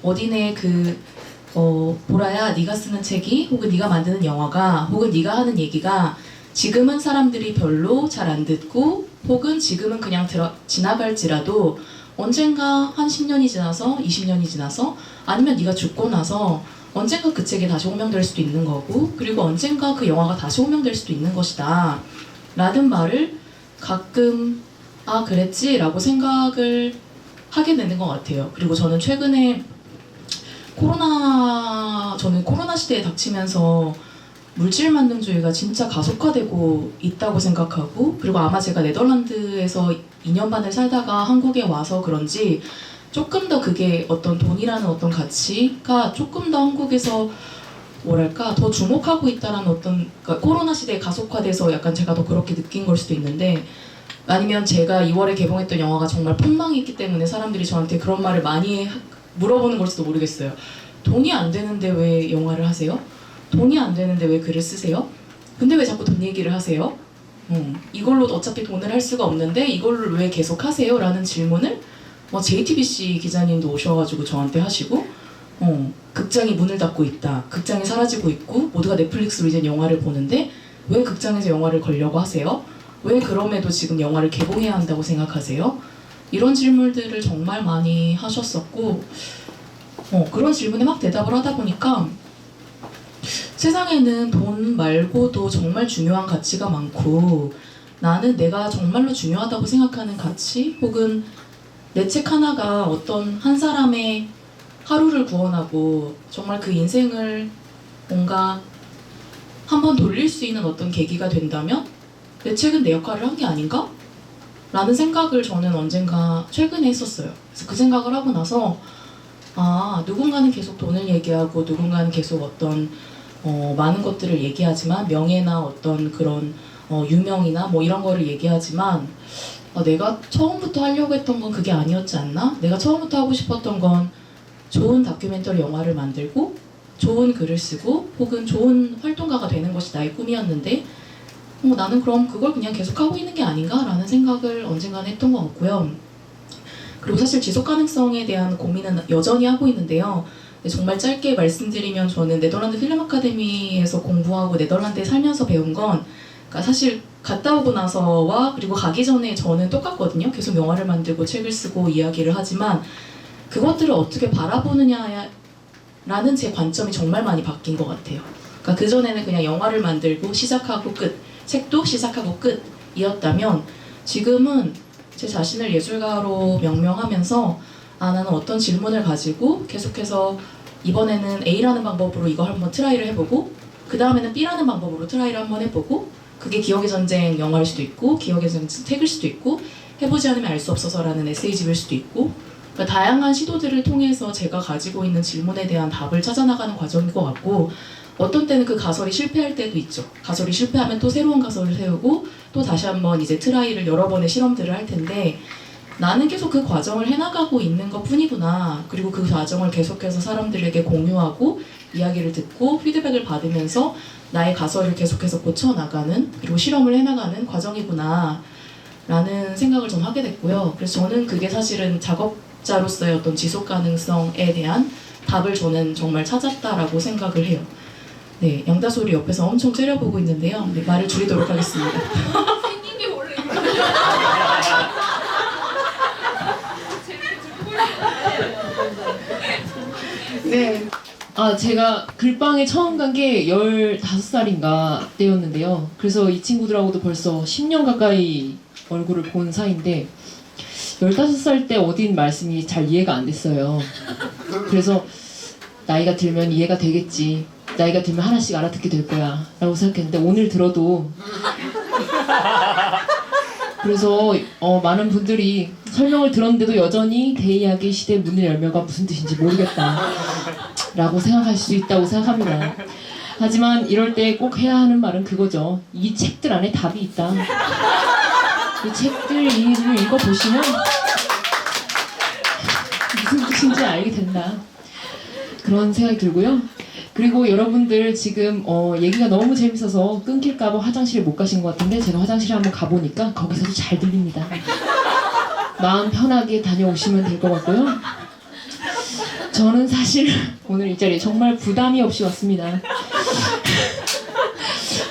어디네 보라야 네가 쓰는 책이 혹은 네가 만드는 영화가 혹은 네가 하는 얘기가 지금은 사람들이 별로 잘 안 듣고 혹은 지금은 그냥 지나갈지라도 언젠가 한 10년이 지나서 20년이 지나서 아니면 네가 죽고 나서 언젠가 그 책이 다시 호명될 수도 있는 거고 그리고 언젠가 그 영화가 다시 호명될 수도 있는 것이다 라는 말을 가끔 아 그랬지라고 생각을 하게 되는 것 같아요. 그리고 저는 최근에 저는 코로나 시대에 닥치면서 물질 만능주의가 진짜 가속화되고 있다고 생각하고, 그리고 아마 제가 네덜란드에서 2년 반을 살다가 한국에 와서 그런지 조금 더 그게 어떤 돈이라는 어떤 가치가 조금 더 한국에서 뭐랄까 더 주목하고 있다라는 어떤, 그러니까 코로나 시대에 가속화돼서 약간 제가 더 그렇게 느낀 걸 수도 있는데, 아니면 제가 2월에 개봉했던 영화가 정말 폭망했기 때문에 사람들이 저한테 그런 말을 많이 물어보는 걸지도 모르겠어요. 돈이 안 되는데 왜 영화를 하세요? 돈이 안 되는데 왜 글을 쓰세요? 근데 왜 자꾸 돈 얘기를 하세요? 이걸로 어차피 돈을 할 수가 없는데 이걸 왜 계속 하세요? 라는 질문을 JTBC 기자님도 오셔가지고 저한테 하시고, 극장이 문을 닫고 있다, 극장이 사라지고 있고 모두가 넷플릭스로 이제 영화를 보는데 왜 극장에서 영화를 걸려고 하세요? 왜 그럼에도 지금 영화를 개봉해야 한다고 생각하세요? 이런 질문들을 정말 많이 하셨었고, 그런 질문에 막 대답을 하다 보니까 세상에는 돈 말고도 정말 중요한 가치가 많고, 나는 내가 정말로 중요하다고 생각하는 가치, 혹은 내 책 하나가 어떤 한 사람의 하루를 구원하고 정말 그 인생을 뭔가 한번 돌릴 수 있는 어떤 계기가 된다면 내 책은 내 역할을 한 게 아닌가? 라는 생각을 저는 언젠가 최근에 했었어요. 그래서 그 생각을 하고 나서 누군가는 계속 돈을 얘기하고 누군가는 계속 어떤 많은 것들을 얘기하지만, 명예나 어떤 그런 유명이나 뭐 이런 거를 얘기하지만, 내가 처음부터 하려고 했던 건 그게 아니었지 않나? 내가 처음부터 하고 싶었던 건 좋은 다큐멘터리 영화를 만들고 좋은 글을 쓰고 혹은 좋은 활동가가 되는 것이 나의 꿈이었는데, 나는 그럼 그걸 그냥 계속하고 있는 게 아닌가라는 생각을 언젠가는 했던 것 같고요. 그리고 사실 지속 가능성에 대한 고민은 여전히 하고 있는데요. 정말 짧게 말씀드리면, 저는 네덜란드 필름 아카데미에서 공부하고 네덜란드에 살면서 배운 건, 그러니까 사실 갔다 오고 나서와 그리고 가기 전에 저는 똑같거든요. 계속 영화를 만들고 책을 쓰고 이야기를 하지만 그것들을 어떻게 바라보느냐라는 제 관점이 정말 많이 바뀐 것 같아요. 그러니까 그전에는 그냥 영화를 만들고 시작하고 끝, 책도 시작하고 끝이었다면, 지금은 제 자신을 예술가로 명명하면서 나는 어떤 질문을 가지고 계속해서 이번에는 A라는 방법으로 이거 한번 트라이를 해보고, 그 다음에는 B라는 방법으로 트라이를 한번 해보고, 그게 기억의 전쟁 영화일 수도 있고 기억의 전쟁 책일 수도 있고 해보지 않으면 알 수 없어서라는 에세이집일 수도 있고, 그러니까 다양한 시도들을 통해서 제가 가지고 있는 질문에 대한 답을 찾아나가는 과정인 것 같고, 어떤 때는 그 가설이 실패할 때도 있죠. 가설이 실패하면 또 새로운 가설을 세우고 또 다시 한번 이제 트라이를 여러 번의 실험들을 할 텐데, 나는 계속 그 과정을 해나가고 있는 것 뿐이구나. 그리고 그 과정을 계속해서 사람들에게 공유하고 이야기를 듣고 피드백을 받으면서 나의 가설을 계속해서 고쳐나가는, 그리고 실험을 해나가는 과정이구나 라는 생각을 좀 하게 됐고요. 그래서 저는 그게 사실은 작업자로서의 어떤 지속 가능성에 대한 답을 저는 정말 찾았다라고 생각을 해요. 네, 양다솔이 옆에서 엄청 째려보고 있는데요. 네, 말을 줄이도록 하겠습니다. 생긴 게 원래 네. 제가 글방에 처음 간 게 15살인가 때였는데요. 그래서 이 친구들하고도 벌써 10년 가까이 얼굴을 본 사이인데, 15살 때 어딘 말씀이 잘 이해가 안 됐어요. 그래서 나이가 들면 이해가 되겠지, 나이가 들면 하나씩 알아듣게 될 거야 라고 생각했는데, 오늘 들어도 그래서 많은 분들이 설명을 들었는데도 여전히 대이야기 시대 문을 열며가 무슨 뜻인지 모르겠다 라고 생각할 수 있다고 생각합니다. 하지만 이럴 때 꼭 해야 하는 말은 그거죠. 이 책들 안에 답이 있다. 이 책들 이를 읽어보시면 무슨 뜻인지 알게 된다, 그런 생각이 들고요. 그리고 여러분들 지금 얘기가 너무 재밌어서 끊길까봐 화장실에 못 가신 것 같은데, 제가 화장실에 한번 가보니까 거기서도 잘 들립니다. 마음 편하게 다녀오시면 될 것 같고요. 저는 사실 오늘 이 자리에 정말 부담이 없이 왔습니다.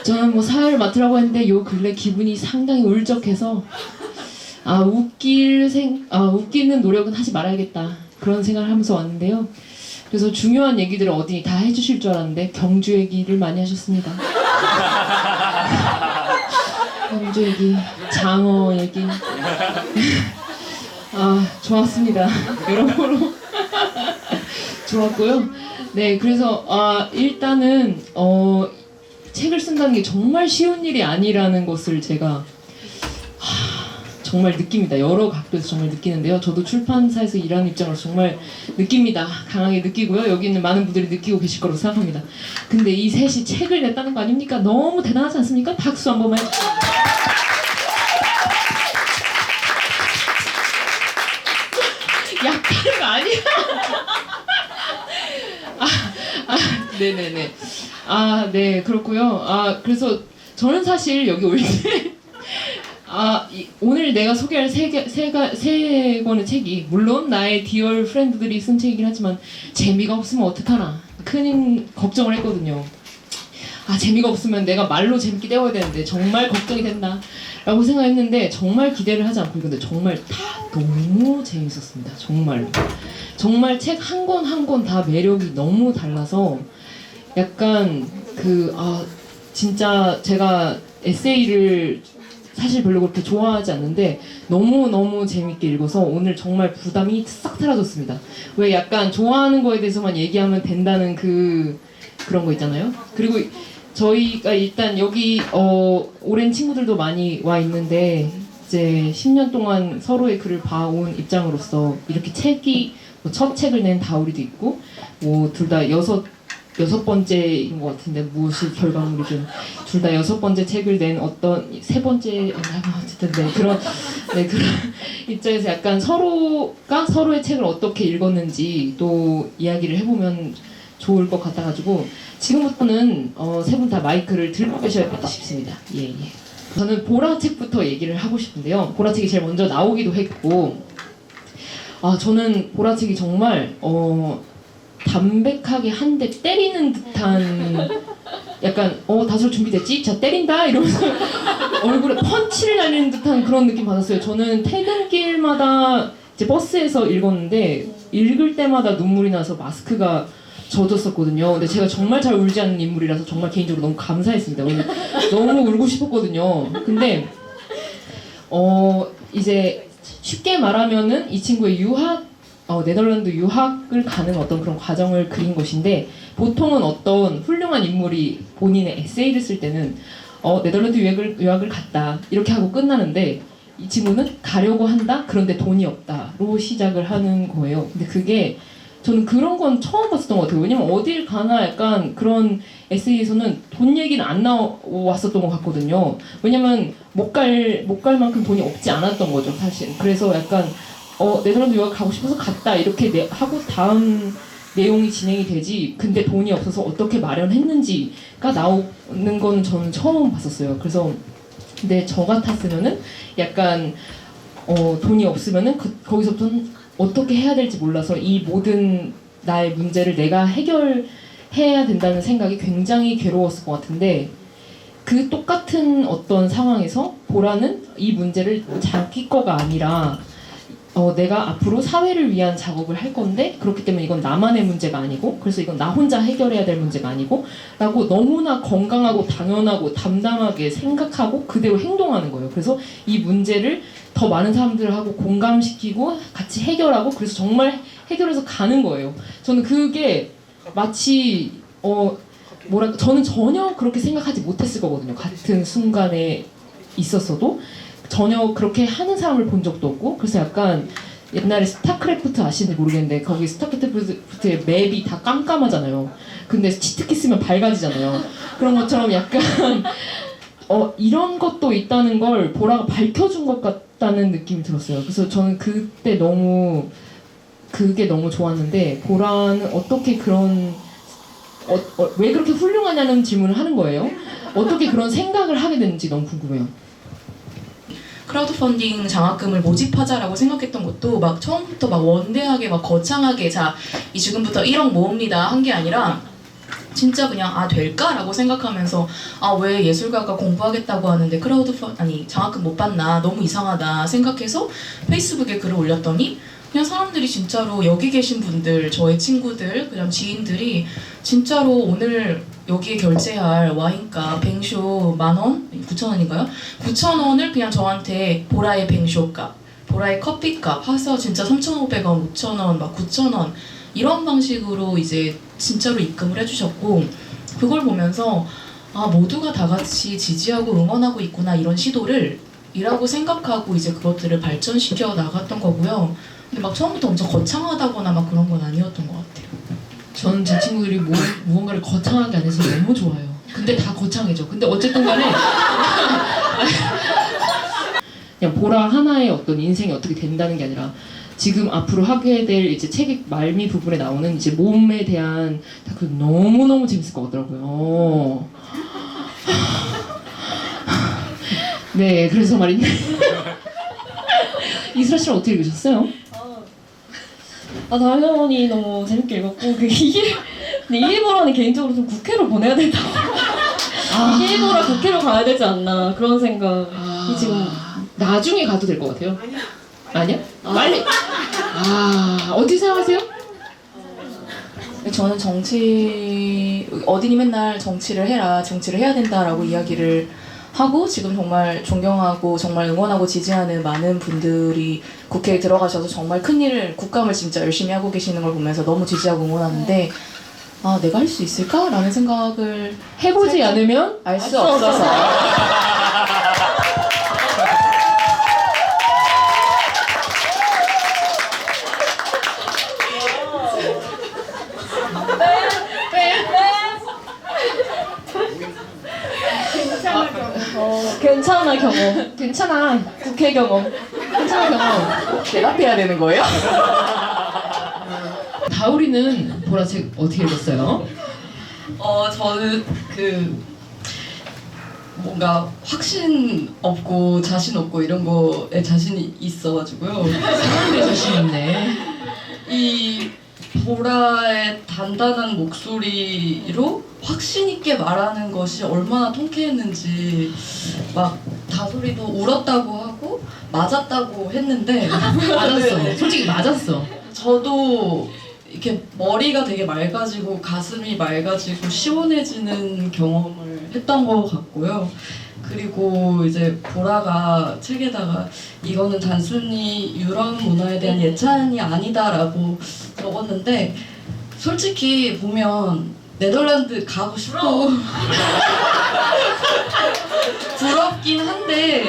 저는 사회를 맡으라고 했는데 요 근래 기분이 상당히 울적해서 웃기는 노력은 하지 말아야겠다, 그런 생각을 하면서 왔는데요. 그래서 중요한 얘기들을 어디 다 해주실 줄 알았는데 경주 얘기를 많이 하셨습니다. 원조 얘기, 장어 얘기. 아, 좋았습니다. 여러모로 좋았고요. 네, 그래서 일단은 책을 쓴다는 게 정말 쉬운 일이 아니라는 것을 제가 정말 느낍니다. 여러 각도에서 정말 느끼는데요. 저도 출판사에서 일하는 입장으로서 정말 느낍니다. 강하게 느끼고요. 여기 있는 많은 분들이 느끼고 계실 거라고 생각합니다. 근데 이 셋이 책을 냈다는 거 아닙니까? 너무 대단하지 않습니까? 박수 한 번만 해주세요. 약하는 거 아니야? 네네네. 네, 그렇고요. 그래서 저는 사실 여기 올 때 오늘 내가 소개할 세 권의 책이 물론 나의 디얼 프렌드들이 쓴 책이긴 하지만 재미가 없으면 어떡하나 큰 걱정을 했거든요. 재미가 없으면 내가 말로 재밌게 때워야 되는데 정말 걱정이 된다 라고 생각했는데 정말 기대를 하지 않고 읽었는데 정말 다 너무 재밌었습니다. 정말 책 한 권 한 권 다 매력이 너무 달라서 약간 진짜 제가 에세이를 사실 별로 그렇게 좋아하지 않는데 너무너무 재밌게 읽어서 오늘 정말 부담이 싹 사라졌습니다. 왜 약간 좋아하는 거에 대해서만 얘기하면 된다는 그런 거 있잖아요. 그리고 저희가 일단 여기 오랜 친구들도 많이 와 있는데 이제 10년 동안 서로의 글을 봐온 입장으로서 이렇게 책이 첫 책을 낸 다우리도 있고 둘 다 여섯 번째인 것 같은데 무엇이 결과물이든 둘 다 6번째 책을 낸 어떤 3번째 어쨌든 그런 입장에서 약간 서로가 서로의 책을 어떻게 읽었는지 또 이야기를 해보면 좋을 것 같아가지고 지금부터는 세 분 다 마이크를 들고 계셔야 싶습니다. 예. 저는 보라 책부터 얘기를 하고 싶은데요. 보라 책이 제일 먼저 나오기도 했고 저는 보라 책이 정말 담백하게 한 대 때리는 듯한 약간 다들 준비됐지? 자 때린다? 이러면서 얼굴에 펀치를 날리는 듯한 그런 느낌 받았어요. 저는 퇴근길마다 이제 버스에서 읽었는데 읽을 때마다 눈물이 나서 마스크가 젖었었거든요. 근데 제가 정말 잘 울지 않는 인물이라서 정말 개인적으로 너무 감사했습니다. 왜냐면 너무 울고 싶었거든요. 근데 이제 쉽게 말하면은 이 친구의 네덜란드 유학을 가는 어떤 그런 과정을 그린 것인데 보통은 어떤 훌륭한 인물이 본인의 에세이를 쓸 때는 네덜란드 유학을 갔다 이렇게 하고 끝나는데 이 친구는 가려고 한다 그런데 돈이 없다로 시작을 하는 거예요. 근데 그게 저는 그런 건 처음 봤었던 것 같아요. 왜냐면 어딜 가나 약간 그런 에세이에서는 돈 얘기는 안 나왔었던 것 같거든요. 왜냐면 못 갈 만큼 돈이 없지 않았던 거죠, 사실. 그래서 약간 네덜란드 유학 가고 싶어서 갔다 이렇게 하고 다음 내용이 진행이 되지 근데 돈이 없어서 어떻게 마련했는지가 나오는 거는 저는 처음 봤었어요. 그래서 근데 저 같았으면은 약간 돈이 없으면은 거기서부터는 어떻게 해야 될지 몰라서 이 모든 나의 문제를 내가 해결해야 된다는 생각이 굉장히 괴로웠을 것 같은데 그 똑같은 어떤 상황에서 보라는 이 문제를 자기 거가 아니라 내가 앞으로 사회를 위한 작업을 할 건데 그렇기 때문에 이건 나만의 문제가 아니고 그래서 이건 나 혼자 해결해야 될 문제가 아니고 라고 너무나 건강하고 당연하고 담담하게 생각하고 그대로 행동하는 거예요. 그래서 이 문제를 더 많은 사람들하고 공감시키고 같이 해결하고 그래서 정말 해결해서 가는 거예요. 저는 그게 마치 저는 전혀 그렇게 생각하지 못했을 거거든요. 같은 순간에 있었어도 전혀 그렇게 하는 사람을 본 적도 없고 그래서 약간 옛날에 스타크래프트 아시는지 모르겠는데 거기 스타크래프트의 맵이 다 깜깜하잖아요. 근데 치트키 쓰면 밝아지잖아요. 그런 것처럼 약간 이런 것도 있다는 걸 보라가 밝혀준 것 같다는 느낌이 들었어요. 그래서 저는 그때 그게 너무 좋았는데 보라는 어떻게 왜 그렇게 훌륭하냐는 질문을 하는 거예요. 어떻게 그런 생각을 하게 됐는지 너무 궁금해요. 크라우드펀딩 장학금을 모집하자라고 생각했던 것도 막 처음부터 막 원대하게 막 거창하게 이 지금부터 1억 모읍니다 한 게 아니라 진짜 그냥 될까라고 생각하면서 왜 예술가가 공부하겠다고 하는데 장학금 못 받나 너무 이상하다 생각해서 페이스북에 글을 올렸더니 그냥 사람들이 진짜로 여기 계신 분들 저의 친구들 그냥 지인들이 진짜로 오늘 여기에 결제할 와인값 뱅쇼 10,000원? 9,000원인가요? 9,000원을 그냥 저한테 보라의 뱅쇼값, 보라의 커피값 해서 진짜 3,500원, 5,000원, 막 9,000원 이런 방식으로 이제 진짜로 입금을 해주셨고, 그걸 보면서 아, 모두가 다 같이 지지하고 응원하고 있구나, 이런 시도를 이라고 생각하고 이제 그것들을 발전시켜 나갔던 거고요. 근데 막 처음부터 엄청 거창하다거나 막 그런 건 아니었던 것 같아요. 저는 제 친구들이 무언가를 거창하게 안 해서 너무 좋아요. 근데 다 거창해져. 근데 어쨌든 간에 그냥 보라 하나의 어떤 인생이 어떻게 된다는 게 아니라 지금 앞으로 하게 될 이제 책의 말미 부분에 나오는 이제 몸에 대한 다큐 너무너무 재밌을 것 같더라고요. 네, 그래서 말인데 이슬아 씨는 어떻게 읽으셨어요? 당연히 너무 재밌게 읽었고 근데 이 일보라는 개인적으로 좀 국회로 보내야 된다고. 이 일보라 국회로 가야 되지 않나 그런 생각이 지금. 나중에 가도 될 것 같아요. 아니야? 빨리. 어떻게 생각하세요? 저는 정치, 어디니 맨날 정치를 해라, 정치를 해야 된다라고 이야기를 하고 지금 정말 존경하고 정말 응원하고 지지하는 많은 분들이 국회에 들어가셔서 정말 큰일을, 국감을 진짜 열심히 하고 계시는 걸 보면서 너무 지지하고 응원하는데 아, 내가 할 수 있을까? 라는 생각을 해보지 않으면 알 수 없어서 괜찮아 경험. 괜찮아. 국회 경험. 괜찮아 경험. 대답해야 되는 거예요? 다우리는 보라책 어떻게 읽었어요? 저는 뭔가 확신 없고 자신 없고 이런 거에 자신이 있어가지고요. 사람에 자신 있네. 이 보라의 단단한 목소리로 확신 있게 말하는 것이 얼마나 통쾌했는지, 막 다솔이도 울었다고 하고 맞았다고 했는데 맞았어. 솔직히 맞았어. 저도 이렇게 머리가 되게 맑아지고 가슴이 맑아지고 시원해지는 경험을 했던 것 같고요. 그리고 이제 보라가 책에다가 이거는 단순히 유럽 문화에 대한 예찬이 아니다라고 적었는데, 솔직히 보면 네덜란드 가고 싶고 부럽긴 한데,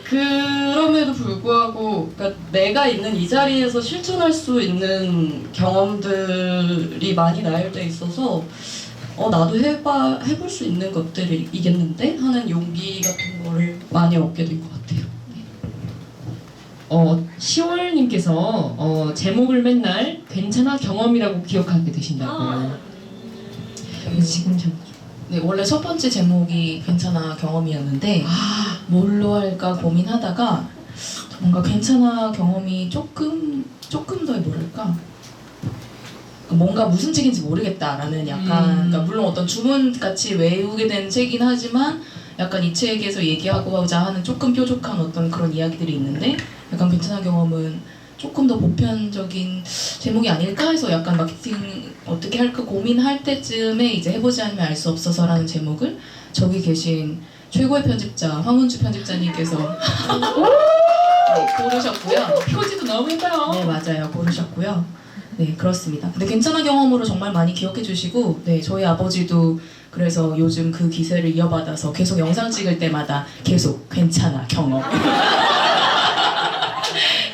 그럼에도 불구하고 그러니까 내가 있는 이 자리에서 실천할 수 있는 경험들이 많이 나일 때 있어서 나도 해볼 수 있는 것들이겠는데 하는 용기 같은 거를 많이 얻게 된 것 같아요. 10월님께서 제목을 맨날 괜찮아 경험이라고 기억하게 되신다고. 지금 좀 네, 원래 첫 번째 제목이 괜찮아 경험이었는데 뭘로 할까 고민하다가 뭔가 괜찮아 경험이 조금 더 뭐랄까, 뭔가 무슨 책인지 모르겠다라는 약간 그러니까 물론 어떤 주문같이 외우게 된 책이긴 하지만 약간 이 책에서 얘기하고자 하는 조금 뾰족한 어떤 그런 이야기들이 있는데, 약간 괜찮아 경험은 조금 더 보편적인 제목이 아닐까 해서 약간 마케팅 어떻게 할까 고민할 때쯤에 이제 해보지 않으면 알 수 없어서라는 제목을 저기 계신 최고의 편집자 황은주 편집자님께서 네, 고르셨고요. 표지도 너무 예뻐요. 네, 맞아요. 고르셨고요. 네, 그렇습니다. 근데 괜찮아 경험으로 정말 많이 기억해 주시고, 네, 저희 아버지도 그래서 요즘 그 기세를 이어받아서 계속 영상 찍을 때마다 계속 괜찮아 경험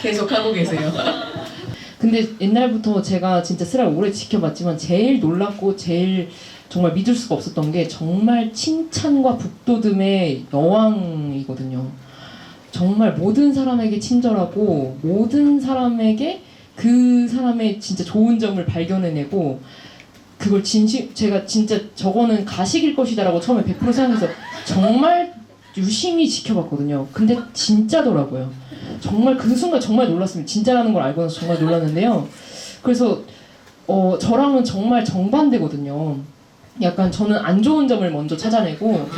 계속 하고 계세요. 근데 옛날부터 제가 진짜 슬아를 오래 지켜봤지만 제일 놀랍고 제일 정말 믿을 수가 없었던 게 정말 칭찬과 북돋움의 여왕이거든요. 정말 모든 사람에게 친절하고 모든 사람에게 그 사람의 진짜 좋은 점을 발견해내고 그걸 제가 진짜 저거는 가식일 것이다라고 처음에 100% 생각해서 정말 유심히 지켜봤거든요. 근데 진짜더라고요. 정말 그 순간 정말 놀랐습니다. 진짜라는 걸 알고 나서 정말 놀랐는데요. 그래서 저랑은 정말 정반대거든요. 약간 저는 안 좋은 점을 먼저 찾아내고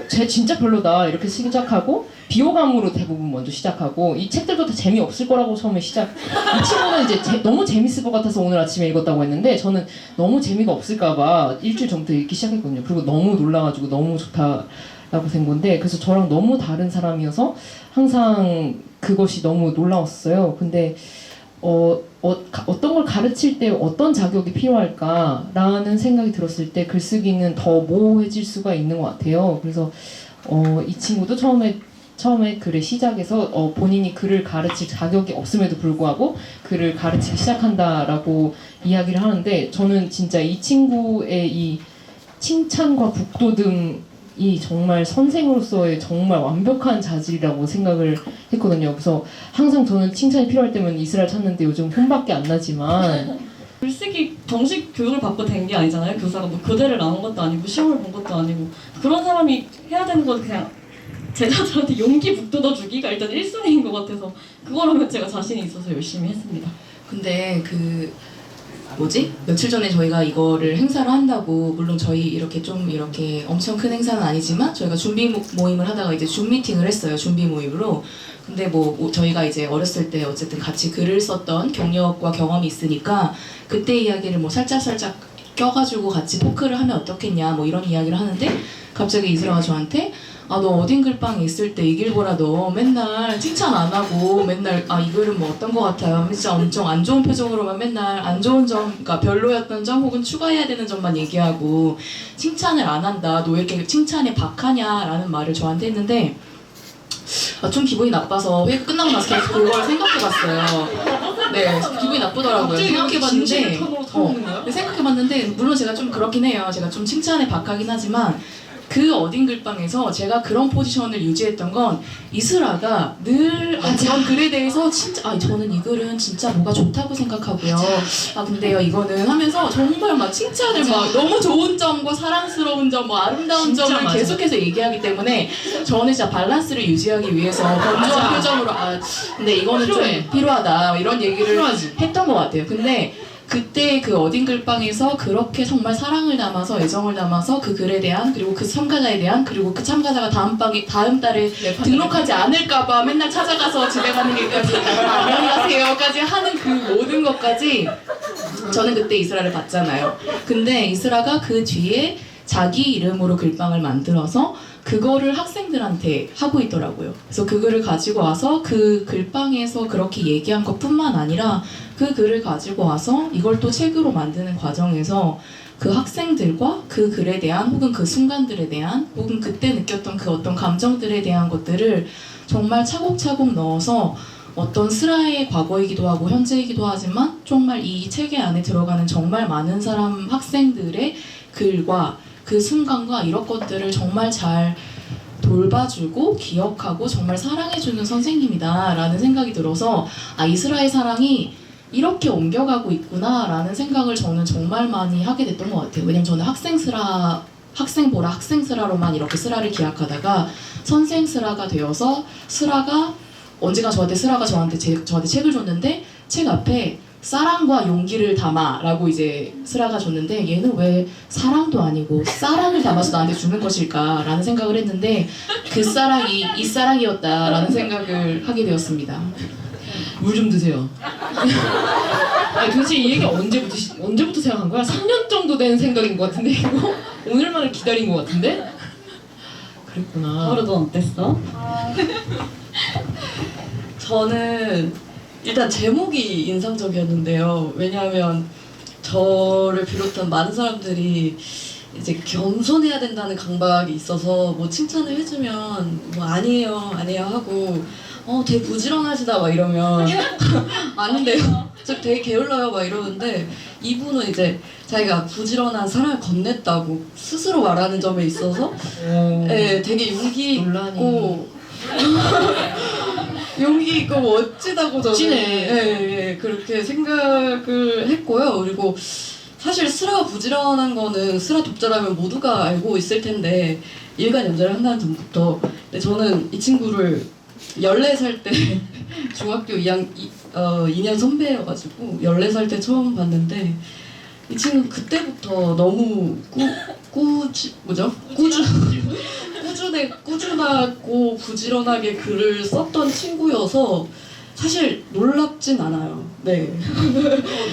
쟤 진짜 별로다 이렇게 시작하고 비호감으로 대부분 먼저 시작하고 이 책들도 다 재미없을 거라고 처음에 이 친구는 이제 너무 재밌을 것 같아서 오늘 아침에 읽었다고 했는데 저는 너무 재미가 없을까 봐 일주일 전부터 읽기 시작했거든요. 그리고 너무 놀라가지고 너무 좋다라고 된 건데 그래서 저랑 너무 다른 사람이어서 항상 그것이 너무 놀라웠어요. 근데 어떤 걸 가르칠 때 어떤 자격이 필요할까라는 생각이 들었을 때 글쓰기는 더 모호해질 수가 있는 것 같아요. 그래서 이 친구도 처음에 글의 시작에서 본인이 글을 가르칠 자격이 없음에도 불구하고 글을 가르치기 시작한다라고 이야기를 하는데 저는 진짜 이 친구의 이 칭찬과 북돋음이 정말 선생으로서의 정말 완벽한 자질이라고 생각을 했거든요. 그래서 항상 저는 칭찬이 필요할 때면 이스라엘 찾는데 요즘 혼밖에 안 나지만 글쓰기 정식 교육을 받고 된 게 아니잖아요. 교사가 뭐 교대를 나온 것도 아니고 시험을 본 것도 아니고 그런 사람이 해야 되는 건 그냥 제자들한테 용기 북돋아주기가 일단 1순위인 것 같아서 그거라면 제가 자신이 있어서 열심히 했습니다. 근데 며칠 전에 저희가 이거를 행사를 한다고 물론 저희 이렇게 엄청 큰 행사는 아니지만 저희가 준비 모임을 하다가 이제 줌 미팅을 했어요. 준비 모임으로. 근데 저희가 이제 어렸을 때 어쨌든 같이 글을 썼던 경력과 경험이 있으니까 그때 이야기를 살짝 껴가지고 같이 토크를 하면 어떻겠냐 이런 이야기를 하는데 갑자기 이슬아가 저한테 너 어딘 글방에 있을 때 이길보라 너 맨날 칭찬 안 하고 맨날 이 글은 어떤 거 같아요. 진짜 엄청 안 좋은 표정으로만 맨날 안 좋은 점, 그러니까 별로였던 점 혹은 추가해야 되는 점만 얘기하고 칭찬을 안 한다. 너 왜 이렇게 칭찬에 박하냐라는 말을 저한테 했는데 좀 기분이 나빠서 회의 끝나고 나서 계속 그걸 생각해봤어요. 네, 기분이 나쁘더라고요. 생각해봤는데 물론 제가 좀 그렇긴 해요. 제가 좀 칭찬에 박하긴 하지만 그 어딘 글방에서 제가 그런 포지션을 유지했던 건 이슬아가 늘 그런 글에 대해서 진짜 저는 이 글은 진짜 뭐가 좋다고 생각하고요. 근데요 이거는 하면서 정말 칭찬을 너무 좋은 점과 사랑스러운 점, 아름다운 점을 맞아. 계속해서 얘기하기 때문에 저는 진짜 밸런스를 유지하기 위해서 건조한 표정으로 근데 이거는 필요해. 좀 필요하다 이런 얘기를 필요하지. 했던 것 같아요. 근데 그때 그 어딘 글방에서 그렇게 정말 사랑을 담아서 애정을 담아서 그 글에 대한 그리고 그 참가자에 대한 그리고 그 참가자가 다음 달에 등록하지 않을까봐 맨날 찾아가서 집에 가는 길까지 안녕히 가세요까지 하는 그 모든 것까지 저는 그때 이스라를 봤잖아요. 근데 이스라가 그 뒤에 자기 이름으로 글방을 만들어서 그거를 학생들한테 하고 있더라고요. 그래서 그 글을 가지고 와서 그 글방에서 그렇게 얘기한 것뿐만 아니라 그 글을 가지고 와서 이걸 또 책으로 만드는 과정에서 그 학생들과 그 글에 대한 혹은 그 순간들에 대한 혹은 그때 느꼈던 그 어떤 감정들에 대한 것들을 정말 차곡차곡 넣어서 어떤 스라의 과거이기도 하고 현재이기도 하지만 정말 이 책의 안에 들어가는 정말 많은 학생들의 글과 그 순간과 이런 것들을 정말 잘 돌봐주고 기억하고 정말 사랑해주는 선생님이다 라는 생각이 들어서 이스라의 사랑이 이렇게 옮겨가고 있구나 라는 생각을 저는 정말 많이 하게 됐던 것 같아요. 왜냐면 저는 학생스라로만 이렇게 스라를 기약하다가 선생 스라가 되어서 스라가 언젠가 스라가 저한테 책을 줬는데 책 앞에 사랑과 용기를 담아 라고 이제 스라가 줬는데 얘는 왜 사랑도 아니고 사랑을 담아서 나한테 주는 것일까 라는 생각을 했는데 그 사랑이 이 사랑이었다 라는 생각을 하게 되었습니다. 물 좀 드세요. 도대체 이 얘기 언제부터 생각한 거야? 3년 정도 된 생각인 것 같은데 이거 오늘만을 기다린 것 같은데? 그랬구나. 하루도 어땠어? 저는 일단 제목이 인상적이었는데요. 왜냐하면 저를 비롯한 많은 사람들이 이제 겸손해야 된다는 강박이 있어서 칭찬을 해주면 아니에요 하고 되게 부지런하시다 이러면 아닌데요. 저 되게 게을러요 이러는데 이분은 이제 자기가 부지런한 사람을 건넸다고 스스로 말하는 점에 있어서 되게 용기 있고 용기 있고 멋지다고 저는 멋지네. 그렇게 생각을 했고요. 그리고 사실 스라가 부지런한 거는 스라 독자라면 모두가 알고 있을 텐데 일간 연재를 한다는 점부터 근데 저는 이 친구를 14살 때 중학교 2년 선배여가지고 14살 때 처음 봤는데 이 친구 그때부터 너무 꾸준한 꾸준하고 부지런하게 글을 썼던 친구여서 사실 놀랍진 않아요. 네.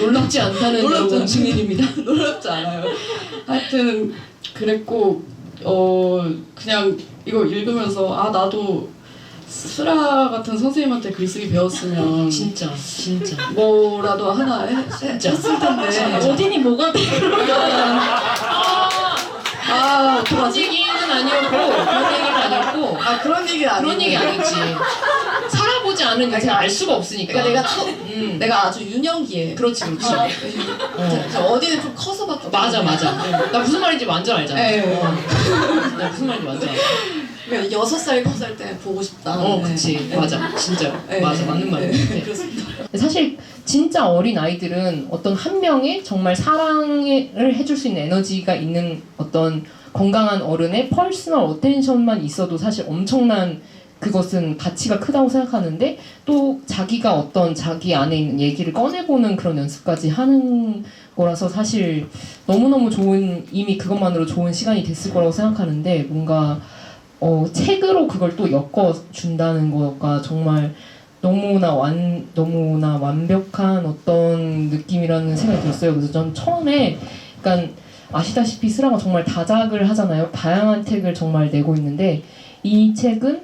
놀랍지 않다는 놀랍지 여러분 않- 증인입니다. 놀랍지 않아요. 하여튼 그랬고 그냥 이거 읽으면서 아 나도 수라 같은 선생님한테 글쓰기 배웠으면 진짜. 뭐라도 하나 했을 텐데 어딘이 뭐가 돼? 아 그런 어떡하지? 얘기는 아니었고 그런 얘기는 아니었고 아 그런 얘기는 아니고 그런 얘기 아니었지. 살아보지 않은 인생 알 수가 없으니까. 그러니까 내가 아주 유년기에 그렇지. 어디는 좀 커서밖에 맞아. 나 무슨 말인지 완전 알잖아. 네. 나 무슨 말인지 완전 알아. 6살, 7살 때 보고 싶다. 그치. 네. 맞아. 진짜. 네. 맞아. 맞는 말이야. 네. 그렇습니다. 사실 진짜 어린 아이들은 어떤 한 명의 정말 사랑을 해줄 수 있는 에너지가 있는 어떤 건강한 어른의 퍼스널 어텐션만 있어도 사실 엄청난 그것은 가치가 크다고 생각하는데 또 자기가 어떤 자기 안에 있는 얘기를 꺼내보는 그런 연습까지 하는 거라서 사실 너무너무 좋은 이미 그것만으로 좋은 시간이 됐을 거라고 생각하는데 뭔가 책으로 그걸 또 엮어준다는 거가 정말 너무나 완벽한 어떤 느낌이라는 생각이 들었어요. 그래서 전 처음에 그러니까 아시다시피 스라가 정말 다작을 하잖아요. 다양한 책을 정말 내고 있는데 이 책은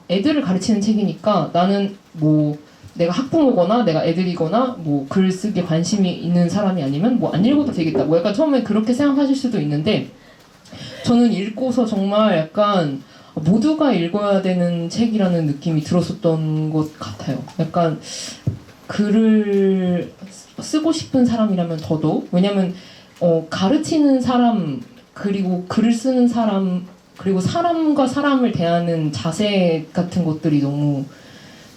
애들을 가르치는 책이니까 나는 뭐 내가 학부모거나 내가 애들이거나 뭐 글쓰기에 관심이 있는 사람이 아니면 뭐 안 읽어도 되겠다. 뭐 약간 처음에 그렇게 생각하실 수도 있는데 저는 읽고서 정말 약간 모두가 읽어야 되는 책이라는 느낌이 들었었던 것 같아요. 약간 글을 쓰고 싶은 사람이라면 더더욱 왜냐면 가르치는 사람 그리고 글을 쓰는 사람 그리고 사람과 사람을 대하는 자세 같은 것들이 너무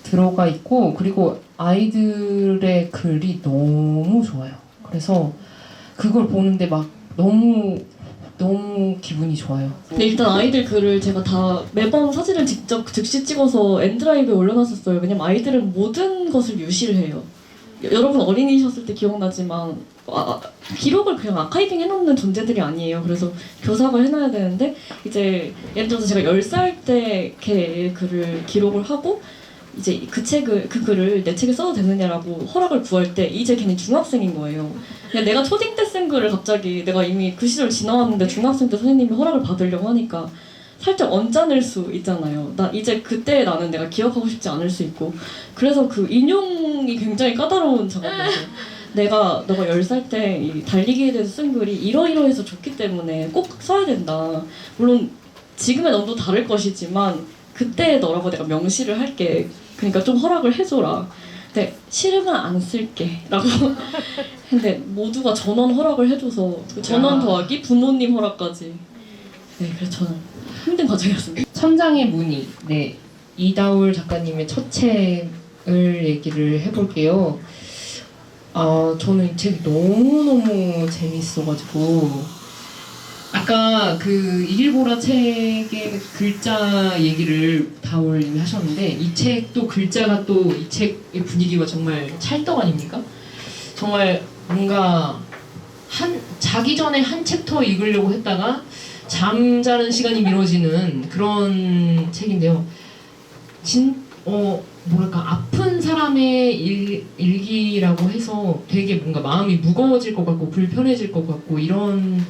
들어가 있고 그리고 아이들의 글이 너무 좋아요. 그래서 그걸 보는데 막 너무 기분이 좋아요. 근데 일단 아이들 글을 제가 다 매번 사진을 직접 즉시 찍어서 엔드라이브에 올려놨었어요. 왜냐면 아이들은 모든 것을 유시를 해요. 여러분 어린이셨을 때 기억나지만 기록을 그냥 아카이빙 해놓는 존재들이 아니에요. 그래서 교사가 해놔야 되는데 이제 예를 들어서 제가 10살 때 걔의 글을 기록을 하고 이제 그 글을 내 책에 써도 되느냐라고 허락을 구할 때 이제 걔는 중학생인 거예요. 그냥 내가 초딩 때 쓴 글을 갑자기 내가 이미 그 시절 지나왔는데 중학생 때 선생님이 허락을 받으려고 하니까 살짝 언짢을 수 있잖아요. 나 이제 그때 나는 내가 기억하고 싶지 않을 수 있고 그래서 그 인용이 굉장히 까다로운 작업이었어요. 너가 10살 때 이 달리기에 대해서 쓴 글이 이러이러해서 좋기 때문에 꼭 써야 된다. 물론 지금의 넌도 다를 것이지만 그때의 너라고 내가 명시를 할게. 그러니까 좀 허락을 해줘라. 근데 싫으면 안 쓸게 라고 근데 모두가 전원 허락을 해줘서 그 전원 더하기 부모님 허락까지 네 그래서 저는 힘든 과정이었습니다. 천장의 무늬. 네. 이다울 작가님의 첫 책을 얘기를 해볼게요. 저는 이 책이 너무너무 재밌어가지고 아까 그 이길보라 책의 글자 얘기를 다울님이 하셨는데 이 책도 글자가 또 이 책의 분위기와 정말 찰떡 아닙니까? 정말 뭔가 자기 전에 한 챕터 읽으려고 했다가 잠자는 시간이 미뤄지는 그런 책인데요. 뭐랄까 아픈 사람의 일기라고 해서 되게 뭔가 마음이 무거워질 것 같고 불편해질 것 같고 이런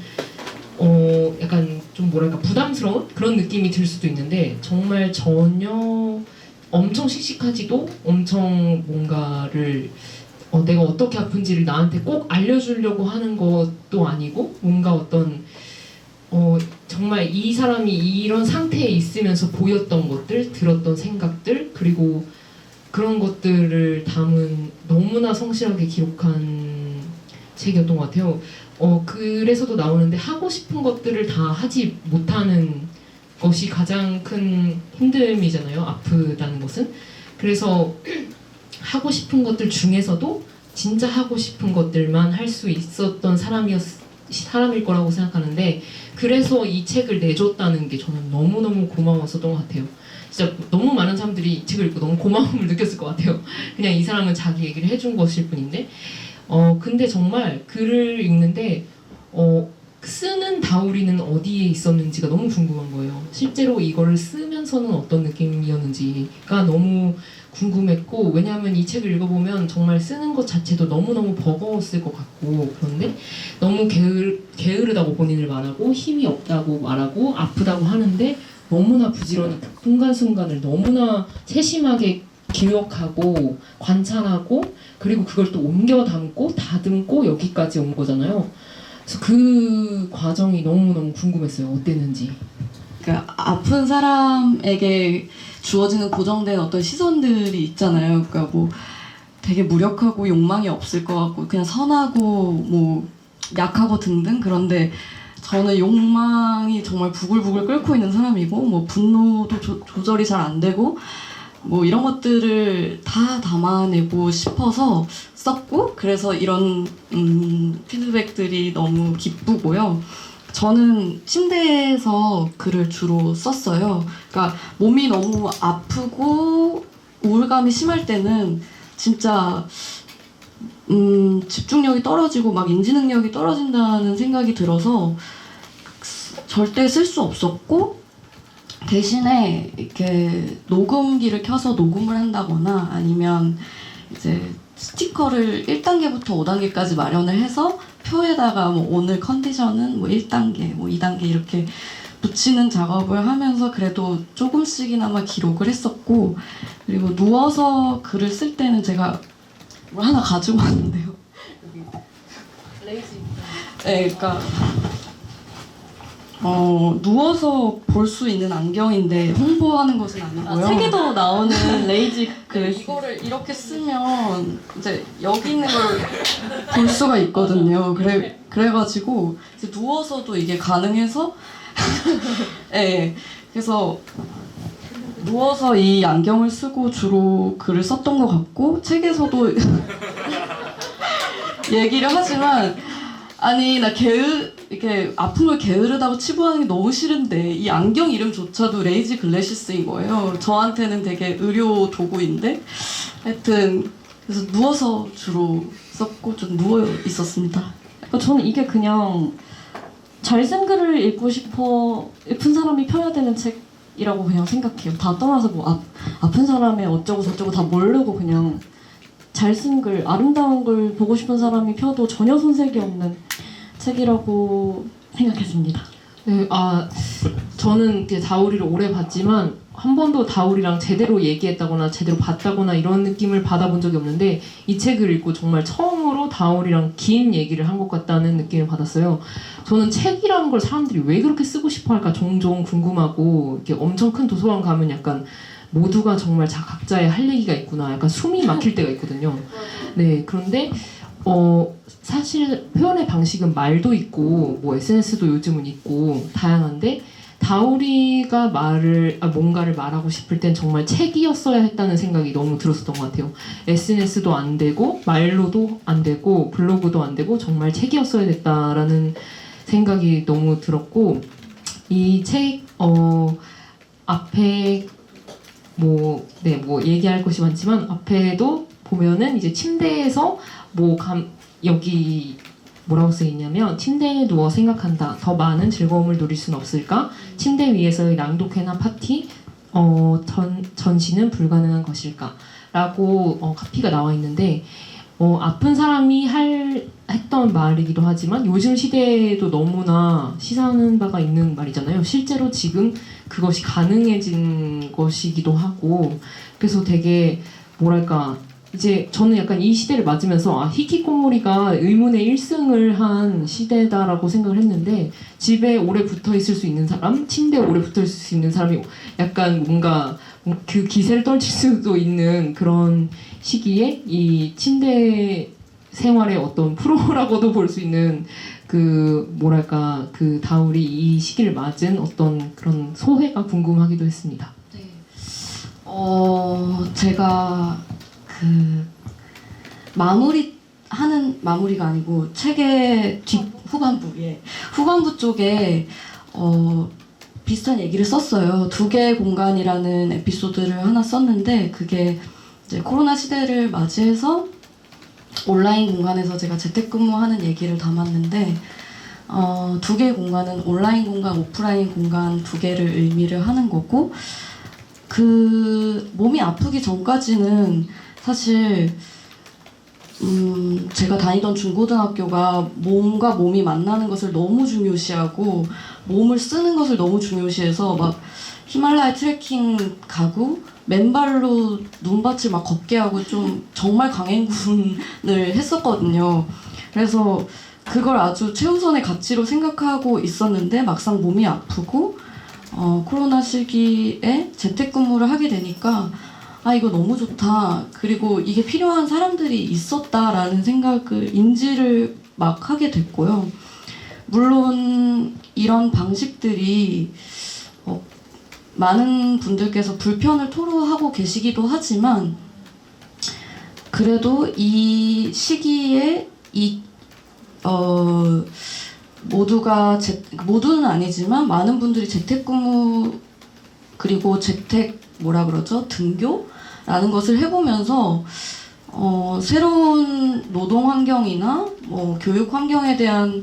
약간 좀 뭐랄까 부담스러운 그런 느낌이 들 수도 있는데 정말 전혀 엄청 씩씩하지도 엄청 뭔가를 내가 어떻게 아픈지를 나한테 꼭 알려주려고 하는 것도 아니고 뭔가 어떤 정말 이 사람이 이런 상태에 있으면서 보였던 것들, 들었던 생각들 그리고 그런 것들을 담은 너무나 성실하게 기록한 책이었던 것 같아요. 그래서도 나오는데 하고 싶은 것들을 다 하지 못하는 것이 가장 큰 힘듦이잖아요. 아프다는 것은. 그래서 하고 싶은 것들 중에서도 진짜 하고 싶은 것들만 할 수 있었던 사람일 거라고 생각하는데 그래서 이 책을 내줬다는 게 저는 너무너무 고마웠었던 것 같아요. 진짜 너무 많은 사람들이 이 책을 읽고 너무 고마움을 느꼈을 것 같아요. 그냥 이 사람은 자기 얘기를 해준 것일 뿐인데 근데 정말 글을 읽는데 쓰는 다우리는 어디에 있었는지가 너무 궁금한 거예요. 실제로 이걸 쓰면서는 어떤 느낌이었는지가 너무 궁금했고, 왜냐하면 이 책을 읽어보면 정말 쓰는 것 자체도 너무너무 버거웠을 것 같고, 그런데 너무 게으르다고 본인을 말하고 힘이 없다고 말하고 아프다고 하는데 너무나 부지런히 그 순간순간을 너무나 세심하게 기억하고 관찰하고, 그리고 그걸 또 옮겨 담고 다듬고 여기까지 온 거잖아요. 그래서 그 과정이 너무너무 궁금했어요. 어땠는지. 그러니까 아픈 사람에게 주어지는 고정된 어떤 시선들이 있잖아요. 그러니까 뭐 되게 무력하고 욕망이 없을 것 같고 그냥 선하고 뭐 약하고 등등. 그런데 저는 욕망이 정말 부글부글 끓고 있는 사람이고 뭐 분노도 조절이 잘 안 되고 뭐 이런 것들을 다 담아내고 싶어서 썼고, 그래서 이런 피드백들이 너무 기쁘고요. 저는 침대에서 글을 주로 썼어요. 그러니까 몸이 너무 아프고 우울감이 심할 때는 진짜 집중력이 떨어지고 막 인지 능력이 떨어진다는 생각이 들어서 절대 쓸 수 없었고, 대신에 이렇게 녹음기를 켜서 녹음을 한다거나 아니면 이제 스티커를 1단계부터 5단계까지 마련을 해서 표에다가 뭐 오늘 컨디션은 뭐 1단계, 뭐 2단계 이렇게 붙이는 작업을 하면서 그래도 조금씩이나마 기록을 했었고, 그리고 누워서 글을 쓸 때는 제가 뭘 하나 가지고 왔는데요. 네, 그러니까 누워서 볼 수 있는 안경인데 홍보하는 것은 아니고요. 책에도 나오는 레이지 이거를 이렇게 쓰면 이제 여기 있는 걸 볼 수가 있거든요. 그래가지고 이제 누워서도 이게 가능해서 네, 그래서 누워서 이 안경을 쓰고 주로 글을 썼던 것 같고, 책에서도 얘기를 하지만 아니 나 이렇게 아픈 걸 게으르다고 치부하는 게 너무 싫은데 이 안경 이름조차도 레이지 글래시스인 거예요. 저한테는 되게 의료 도구인데 하여튼 그래서 누워서 주로 썼고 좀 누워 있었습니다. 그러니까 저는 이게 그냥 잘 쓴 글을 읽고 싶어 예쁜 사람이 펴야 되는 책이라고 그냥 생각해요. 다 떠나서 뭐 아픈 사람의 어쩌고 저쩌고 다 모르고 그냥 잘 쓴 글, 아름다운 글 보고 싶은 사람이 펴도 전혀 손색이 없는 책이라고 생각했습니다. 네, 저는 이제 다우리를 오래 봤지만 한 번도 다우리랑 제대로 얘기했다거나 제대로 봤다거나 이런 느낌을 받아본 적이 없는데, 이 책을 읽고 정말 처음으로 다우리랑 긴 얘기를 한 것 같다는 느낌을 받았어요. 저는 책이라는 걸 사람들이 왜 그렇게 쓰고 싶어 할까 종종 궁금하고, 이렇게 엄청 큰 도서관 가면 약간 모두가 정말 각자의 할 얘기가 있구나, 약간 숨이 막힐 때가 있거든요. 네, 그런데 사실 표현의 방식은 말도 있고 뭐 SNS도 요즘은 있고 다양한데, 다우리가 뭔가를 말하고 싶을 땐 정말 책이었어야 했다는 생각이 너무 들었었던 것 같아요. SNS도 안 되고 말로도 안 되고 블로그도 안 되고 정말 책이었어야 됐다라는 생각이 너무 들었고, 이 책 앞에 뭐 얘기할 것이 많지만 앞에도 보면은 이제 침대에서 여기 뭐라고 쓰여있냐면, 침대에 누워 생각한다. 더 많은 즐거움을 누릴 순 없을까? 침대 위에서의 낭독회나 파티, 전시는 불가능한 것일까? 라고 카피가 나와 있는데, 아픈 사람이 했던 말이기도 하지만 요즘 시대에도 너무나 시사하는 바가 있는 말이잖아요. 실제로 지금 그것이 가능해진 것이기도 하고, 그래서 되게 뭐랄까, 이제 저는 약간 이 시대를 맞으면서 히키코모리가 의문의 1승을 한 시대다라고 생각을 했는데, 집에 오래 붙어 있을 수 있는 사람, 침대에 오래 붙어 있을 수 있는 사람이 약간 뭔가 그 기세를 떨칠 수도 있는 그런 시기에 이 침대 생활의 어떤 프로라고도 볼 수 있는 그 다우리 이 시기를 맞은 어떤 그런 소회가 궁금하기도 했습니다. 네. 제가 마무리가 아니고 책의 후반부 쪽에 비슷한 얘기를 썼어요. 2개의 공간이라는 에피소드를 하나 썼는데, 그게 이제 코로나 시대를 맞이해서 온라인 공간에서 제가 재택근무하는 얘기를 담았는데, 두 개의 공간은 온라인 공간, 오프라인 공간 두 개를 의미를 하는 거고, 그 몸이 아프기 전까지는 사실 제가 다니던 중고등학교가 몸과 몸이 만나는 것을 너무 중요시하고 몸을 쓰는 것을 너무 중요시해서 막 히말라야 트레킹 가고 맨발로 눈밭을 막 걷게 하고 좀 정말 강행군을 했었거든요. 그래서 그걸 아주 최우선의 가치로 생각하고 있었는데 막상 몸이 아프고 코로나 시기에 재택근무를 하게 되니까 아 이거 너무 좋다. 그리고 이게 필요한 사람들이 있었다라는 생각을 인지를 막 하게 됐고요. 물론 이런 방식들이 많은 분들께서 불편을 토로하고 계시기도 하지만 그래도 이 시기에 모두는 아니지만 많은 분들이 재택근무 그리고 등교라는 것을 해보면서 새로운 노동 환경이나 교육 환경에 대한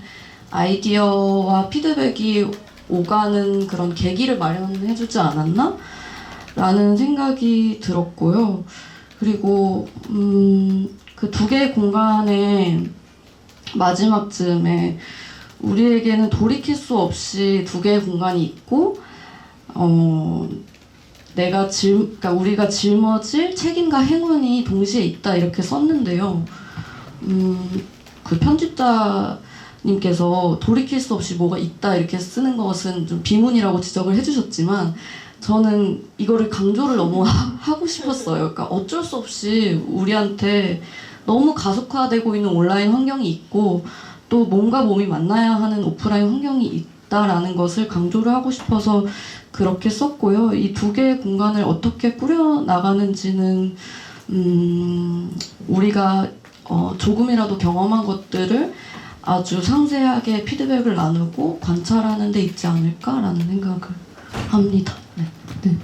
아이디어와 피드백이 오가는 그런 계기를 마련해주지 않았나? 라는 생각이 들었고요. 그리고 그 두 개의 공간의 마지막쯤에 우리에게는 돌이킬 수 없이 두 개의 공간이 있고 그러니까 우리가 짊어질 책임과 행운이 동시에 있다 이렇게 썼는데요. 그 편집자님께서 돌이킬 수 없이 뭐가 있다 이렇게 쓰는 것은 좀 비문이라고 지적을 해주셨지만 저는 이거를 강조를 너무 하고 싶었어요. 그러니까 어쩔 수 없이 우리한테 너무 가속화되고 있는 온라인 환경이 있고 또 몸과 몸이 만나야 하는 오프라인 환경이 있다라는 것을 강조를 하고 싶어서 그렇게 썼고요. 이 두 개의 공간을 어떻게 꾸려나가는지는 우리가 조금이라도 경험한 것들을 아주 상세하게 피드백을 나누고 관찰하는 데 있지 않을까라는 생각을 합니다. 네.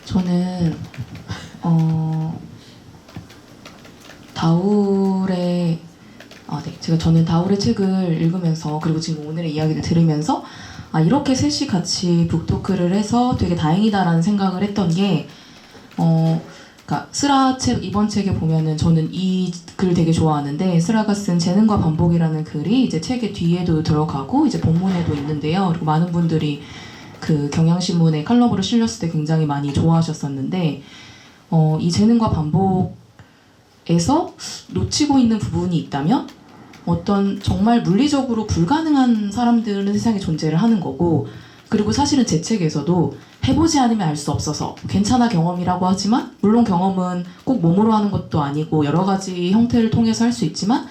저는 다울의 저는 다울의 책을 읽으면서 그리고 지금 오늘의 이야기를 들으면서 이렇게 셋이 같이 북토크를 해서 되게 다행이다라는 생각을 했던 게 그러니까 스라 책 이번 책에 보면은 저는 이 글을 되게 좋아하는데 스라가 쓴 재능과 반복이라는 글이 이제 책의 뒤에도 들어가고 이제 본문에도 있는데요. 그리고 많은 분들이 그 경향신문에 칼럼으로 실렸을 때 굉장히 많이 좋아하셨었는데 이 재능과 반복에서 놓치고 있는 부분이 있다면 어떤 정말 물리적으로 불가능한 사람들은 세상에 존재를 하는 거고 그리고 사실은 제 책에서도 해보지 않으면 알 수 없어서 괜찮아 경험이라고 하지만 물론 경험은 꼭 몸으로 하는 것도 아니고 여러 가지 형태를 통해서 할 수 있지만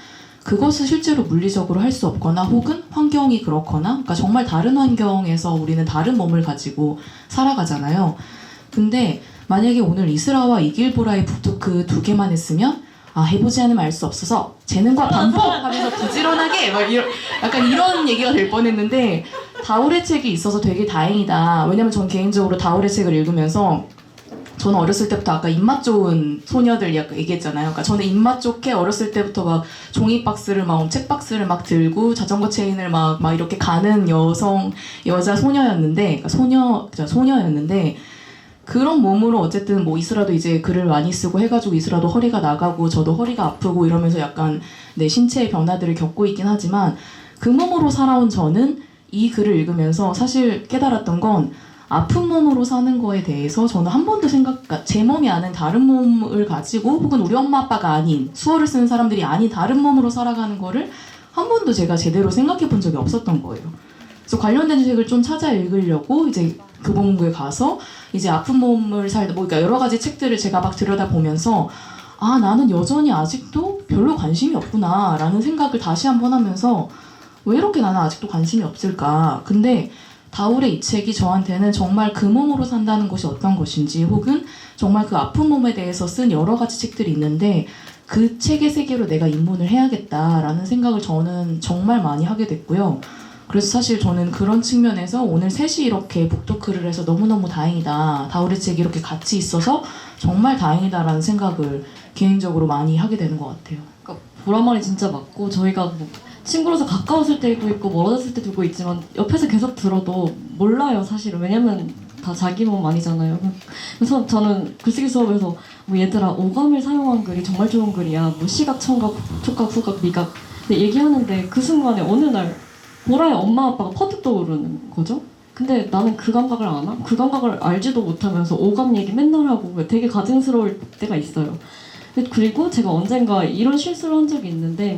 그것을 실제로 물리적으로 할 수 없거나 혹은 환경이 그렇거나 그러니까 정말 다른 환경에서 우리는 다른 몸을 가지고 살아가잖아요. 근데 만약에 오늘 이스라와 이길보라의 북토크 두 개만 했으면 해보지 않으면 알 수 없어서 재능과 반복하면서 부지런하게 약간 이런 얘기가 될 뻔했는데 다울의 책이 있어서 되게 다행이다. 왜냐면 전 개인적으로 다울의 책을 읽으면서 저는 어렸을 때부터 아까 입맛 좋은 소녀들 약간 얘기했잖아요. 그러니까 저는 입맛 좋게 어렸을 때부터 막 종이 박스를 책 박스를 막 들고 자전거 체인을 막 이렇게 가는 여자 소녀였는데 소녀였는데 그런 몸으로 어쨌든 이스라도 이제 글을 많이 쓰고 해가지고 이스라도 허리가 나가고 저도 허리가 아프고 이러면서 약간 내 신체의 변화들을 겪고 있긴 하지만 그 몸으로 살아온 저는 이 글을 읽으면서 사실 깨달았던 건 아픈 몸으로 사는 거에 대해서 저는 한 번도 그러니까 제 몸이 아닌 다른 몸을 가지고 혹은 우리 엄마 아빠가 아닌 수어를 쓰는 사람들이 아닌 다른 몸으로 살아가는 거를 한 번도 제가 제대로 생각해 본 적이 없었던 거예요. 그래서 관련된 책을 좀 찾아 읽으려고 이제 교보문고에 가서 이제 아픈 몸을 그러니까 여러 가지 책들을 제가 막 들여다보면서 나는 여전히 아직도 별로 관심이 없구나 라는 생각을 다시 한번 하면서 왜 이렇게 나는 아직도 관심이 없을까. 근데 다울의 이 책이 저한테는 정말 그 몸으로 산다는 것이 어떤 것인지 혹은 정말 그 아픈 몸에 대해서 쓴 여러 가지 책들이 있는데 그 책의 세계로 내가 입문을 해야겠다라는 생각을 저는 정말 많이 하게 됐고요. 그래서 사실 저는 그런 측면에서 오늘 셋이 이렇게 북토크를 해서 너무너무 다행이다. 다울의 책이 이렇게 같이 있어서 정말 다행이다라는 생각을 개인적으로 많이 하게 되는 것 같아요. 그러니까 보라말이 진짜 맞고 저희가 뭐 친구로서 가까웠을 때도 있고 멀어졌을 때도 있고 있지만 옆에서 계속 들어도 몰라요 사실은. 왜냐면 다 자기 몸 아니잖아요. 그래서 저는 글쓰기 수업에서 뭐 얘들아 오감을 사용한 글이 정말 좋은 글이야. 뭐 시각, 청각, 촉각, 후각, 미각. 근데 얘기하는데 그 순간에 어느 날 보라의 엄마 아빠가 퍼뜩 떠오르는 거죠. 근데 나는 그 감각을 아나? 그 감각을 알지도 못하면서 오감 얘기 맨날 하고 되게 가증스러울 때가 있어요. 그리고 제가 언젠가 이런 실수를 한 적이 있는데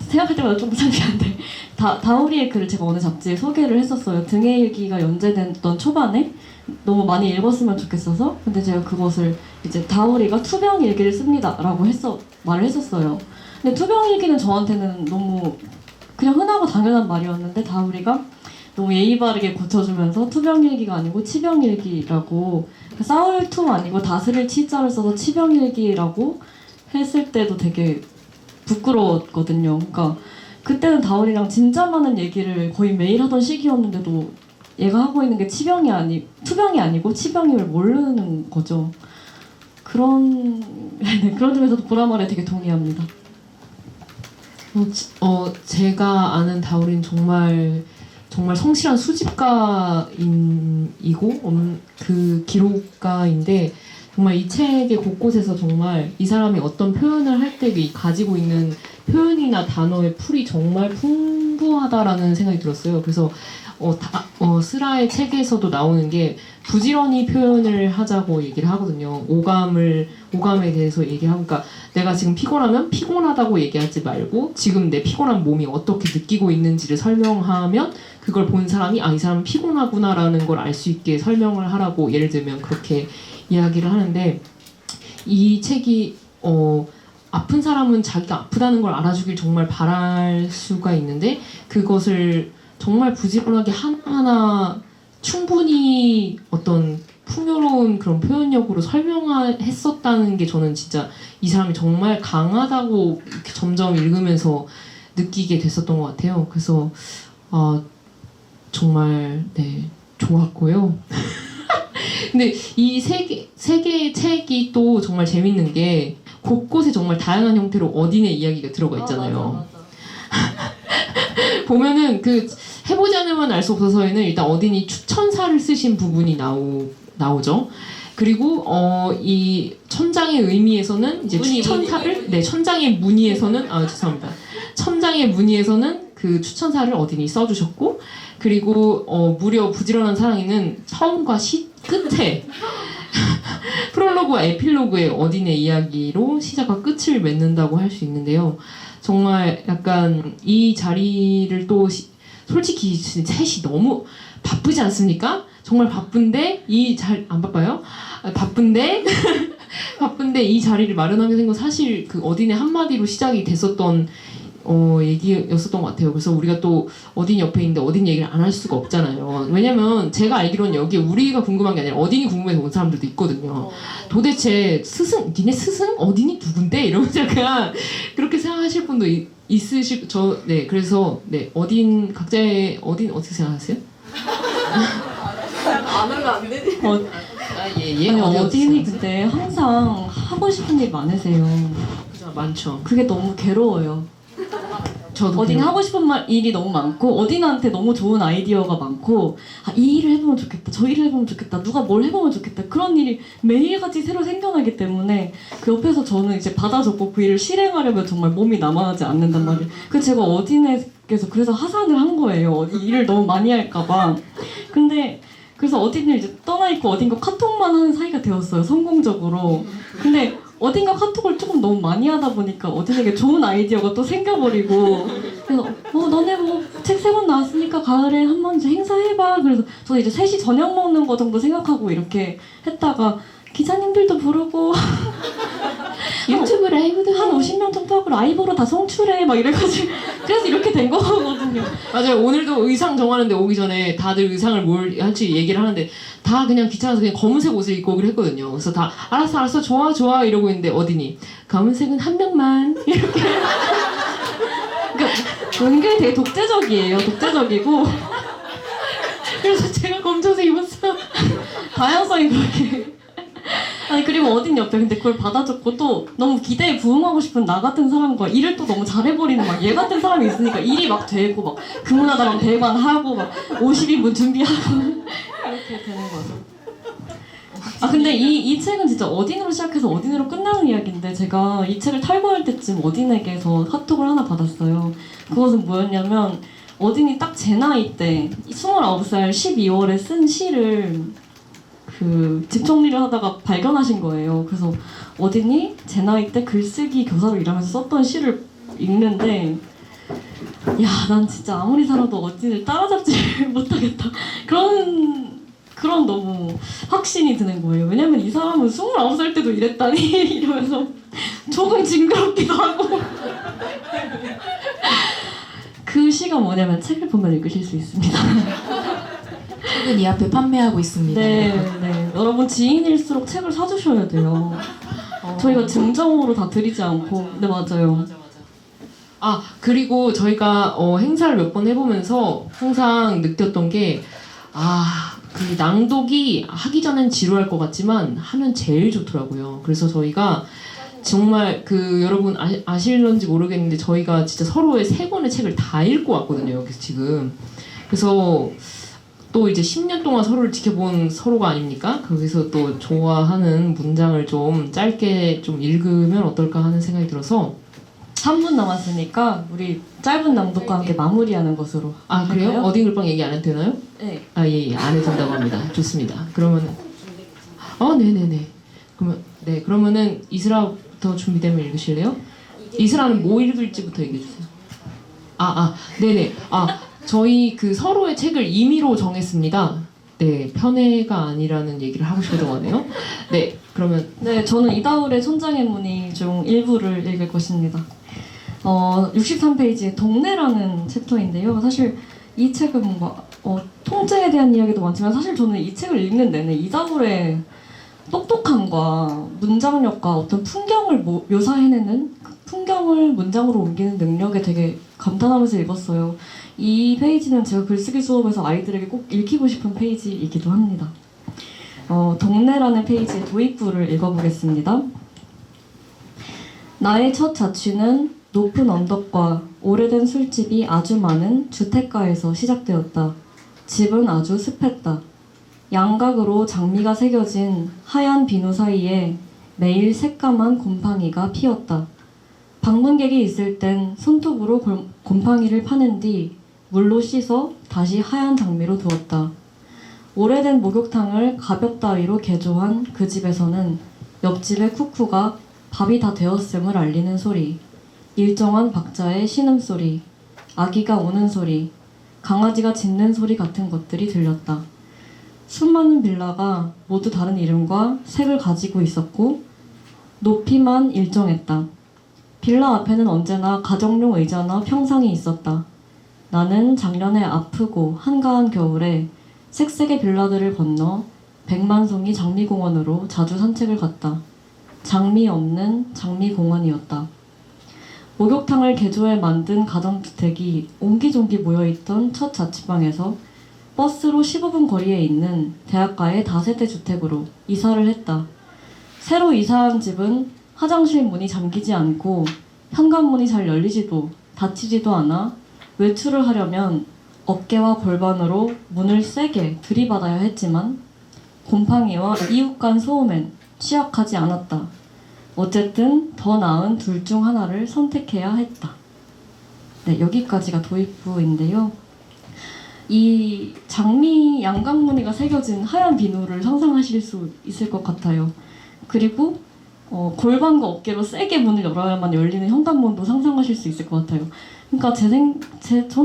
생각할 때마다 좀 창피한데 다우리의 글을 제가 어느 잡지에 소개를 했었어요. 등의 일기가 연재됐던 초반에 너무 많이 읽었으면 좋겠어서. 근데 제가 그것을 이제 다우리가 투병 일기를 씁니다라고 말을 했었어요. 근데 투병 일기는 저한테는 너무 그냥 흔하고 당연한 말이었는데 다우리가 너무 예의 바르게 고쳐주면서 투병 일기가 아니고 치병 일기라고, 싸울 투 아니고 다스릴 치자를 써서 치병 일기라고 했을 때도 되게 부끄러웠거든요. 그러니까 그때는 다울이랑 진짜 많은 얘기를 거의 매일 하던 시기였는데도 얘가 하고 있는 게 투병이 아니고 치병임을 모르는 거죠. 그런 점에서도 보라말에 되게 동의합니다. 제가 아는 다울이는 정말 성실한 수집가이고 그 기록가인데, 정말 이 책의 곳곳에서 정말 이 사람이 어떤 표현을 할 때 가지고 있는 표현이나 단어의 풀이 정말 풍부하다라는 생각이 들었어요. 그래서 스라의 책에서도 나오는 게 부지런히 표현을 하자고 얘기를 하거든요. 오감에 대해서 얘기하고, 그러니까 내가 지금 피곤하면 피곤하다고 얘기하지 말고 지금 내 피곤한 몸이 어떻게 느끼고 있는지를 설명하면 그걸 본 사람이 이 사람은 피곤하구나라는 걸 알 수 있게 설명을 하라고, 예를 들면 그렇게 이야기를 하는데, 이 책이 아픈 사람은 자기가 아프다는 걸 알아주길 정말 바랄 수가 있는데, 그것을 정말 부지런하게 하나하나 충분히 어떤 풍요로운 그런 표현력으로 설명했었다는 게 저는 진짜 이 사람이 정말 강하다고 이렇게 점점 읽으면서 느끼게 됐었던 것 같아요. 그래서 정말 좋았고요. 근데 이 세 개의 책이 또 정말 재밌는 게 곳곳에 정말 다양한 형태로 어딘의 이야기가 들어가 있잖아요. 보면은 해보지 않으면 알 수 없어서에는 일단 어딘이 추천사를 쓰신 부분이 나오죠. 그리고 이 천장의 의미에서는 이제 추천사를 천장의 무늬에서는 죄송합니다. 천장의 무늬에서는 그 추천사를 어딘이 써주셨고, 그리고 무려 부지런한 사랑이는 처음과 끝에 프롤로그와 에필로그의 어딘의 이야기로 시작과 끝을 맺는다고 할 수 있는데요. 정말 약간 이 자리를 또 솔직히 셋이 너무 바쁘지 않습니까? 정말 바쁜데 안 바빠요? 바쁜데 바쁜데 이 자리를 마련하게 된 건 사실 그 어딘의 한마디로 시작이 됐었던 얘기였었던 것 같아요. 그래서 우리가 또 어딘 옆에 있는데 어딘 얘기를 안 할 수가 없잖아요. 왜냐면 제가 알기로는 여기에 우리가 궁금한 게 아니라 어딘이 궁금해서 온 사람들도 있거든요. 도대체 니네 스승? 어딘이 누군데? 이러면서 약간 그렇게 생각하실 분도 그래서 각자의 어딘 어떻게 생각하세요? 안 하면 안 되지. 아니 어딘이 근데 항상 하고 싶은 일 많으세요. 그죠, 많죠. 그게 너무 괴로워요. 저도 어딘 하고 싶은 일이 너무 많고 어딘한테 너무 좋은 아이디어가 많고 이 일을 해보면 좋겠다, 저 일을 해보면 좋겠다, 누가 뭘 해보면 좋겠다, 그런 일이 매일같이 새로 생겨나기 때문에 그 옆에서 저는 이제 받아줬고 그 일을 실행하려면 정말 몸이 남아나지 않는단 말이에요. 그래서 제가 어딘에서 그래서 하산을 한 거예요. 이 일을 너무 많이 할까봐. 근데 그래서 어딘을 이제 떠나 있고 어딘가 카톡만 하는 사이가 되었어요, 성공적으로. 근데 어딘가 카톡을 조금 너무 많이 하다 보니까 어딘에게 좋은 아이디어가 또 생겨버리고, 그래서 너네 뭐 책 3권 나왔으니까 가을에 한번 이제 행사해봐. 그래서 저 이제 셋이 저녁 먹는 거 정도 생각하고 이렇게 했다가 기자님들도 부르고 유튜브 라이브도 한 50명 정도 하고 라이브로 다 송출해 막 이래가지고 그래서 이렇게 된 거거든요. 맞아요. 오늘도 의상 정하는데 오기 전에 다들 의상을 뭘 할지 얘기를 하는데 다 그냥 귀찮아서 그냥 검은색 옷을 입고 오기로 했거든요. 그래서 다 알았어 좋아 이러고 있는데 어디니 검은색은 한 명만 이렇게. 그러니까 은근히 되게 독재적이고 그래서 제가 검정색 입었어요. 다양성이 그렇게 아니 그리고 어딘 옆에 근데 그걸 받아줬고 또 너무 기대에 부응하고 싶은 나 같은 사람과 일을 또 너무 잘해버리는 막 얘 같은 사람이 있으니까 일이 막 되고 막 그문하다랑 대관하고 막 50인분 준비하고 이렇게 되는 거죠. 아 근데 이 책은 진짜 어딘으로 시작해서 어딘으로 끝나는 이야기인데 제가 이 책을 탈고할 때쯤 어딘에게서 카톡을 하나 받았어요. 그것은 뭐였냐면 어딘이 딱 제 나이 때 29살 12월에 쓴 시를 그 집 정리를 하다가 발견하신 거예요. 그래서 어딘이 제 나이 때 글쓰기 교사로 일하면서 썼던 시를 읽는데 야 난 진짜 아무리 살아도 어딘을 따라잡지 못하겠다 그런 너무 확신이 드는 거예요. 왜냐면 이 사람은 29살 때도 이랬다니 이러면서 조금 징그럽기도 하고 그 시가 뭐냐면 책을 보면 읽으실 수 있습니다. 책은 이 앞에 판매하고 있습니다. 네. 여러분 지인일수록 책을 사주셔야 돼요. 저희가 증정으로 다 드리지 않고. 네 맞아요. 아 그리고 저희가 행사를 몇 번 해보면서 항상 느꼈던 게 그 낭독이 하기 전엔 지루할 것 같지만 하면 제일 좋더라고요. 그래서 저희가 정말 그 여러분 아실런지 모르겠는데 저희가 진짜 서로의 3권의 책을 다 읽고 왔거든요. 여기서 지금. 그래서 또 이제 10년 동안 서로를 지켜본 서로가 아닙니까? 거기서 또 좋아하는 문장을 좀 짧게 좀 읽으면 어떨까 하는 생각이 들어서 3분 남았으니까 우리 짧은 낭독과 함께 마무리하는 것으로. 아 그래요? 할까요? 어디 글방 얘기 안 해도 되나요? 네. 예, 안 해도 된다고 합니다. 좋습니다. 그러면은 네네네. 그러면은 이슬아부터 준비되면 읽으실래요? 이슬아는 뭐 읽을지부터 얘기해 주세요. 네네. 저희 그 서로의 책을 임의로 정했습니다. 네, 편애가 아니라는 얘기를 하고 싶었던 거네요. 네, 그러면 네, 저는 이다울의 천장의 무늬 중 일부를 읽을 것입니다. 63페이지에 동네라는 챕터인데요. 사실 이 책은 뭔가 통제에 대한 이야기도 많지만 사실 저는 이 책을 읽는 내내 이다울의 똑똑함과 문장력과 어떤 풍경을 묘사해내는 그 풍경을 문장으로 옮기는 능력에 되게 감탄하면서 읽었어요. 이 페이지는 제가 글쓰기 수업에서 아이들에게 꼭 읽히고 싶은 페이지이기도 합니다. 동네라는 페이지의 도입부를 읽어보겠습니다. 나의 첫 자취는 높은 언덕과 오래된 술집이 아주 많은 주택가에서 시작되었다. 집은 아주 습했다. 양각으로 장미가 새겨진 하얀 비누 사이에 매일 새까만 곰팡이가 피었다. 방문객이 있을 땐 손톱으로 곰팡이를 파낸 뒤 물로 씻어 다시 하얀 장미로 두었다. 오래된 목욕탕을 가볍다위로 개조한 그 집에서는 옆집의 쿠쿠가 밥이 다 되었음을 알리는 소리, 일정한 박자의 신음소리, 아기가 우는 소리, 강아지가 짖는 소리 같은 것들이 들렸다. 수많은 빌라가 모두 다른 이름과 색을 가지고 있었고 높이만 일정했다. 빌라 앞에는 언제나 가정용 의자나 평상이 있었다. 나는 작년에 아프고 한가한 겨울에 색색의 빌라들을 건너 백만송이 장미공원으로 자주 산책을 갔다. 장미 없는 장미공원이었다. 목욕탕을 개조해 만든 가정주택이 옹기종기 모여있던 첫 자취방에서 버스로 15분 거리에 있는 대학가의 다세대 주택으로 이사를 했다. 새로 이사한 집은 화장실 문이 잠기지 않고 현관문이 잘 열리지도 닫히지도 않아 외출을 하려면 어깨와 골반으로 문을 세게 들이받아야 했지만 곰팡이와 이웃 간 소음엔 취약하지 않았다. 어쨌든 더 나은 둘 중 하나를 선택해야 했다. 네, 여기까지가 도입부인데요. 이 장미 양각무늬가 새겨진 하얀 비누를 상상하실 수 있을 것 같아요. 그리고 골반과 어깨로 세게 문을 열어야만 열리는 현관문도 상상하실 수 있을 것 같아요. 그러니까 저는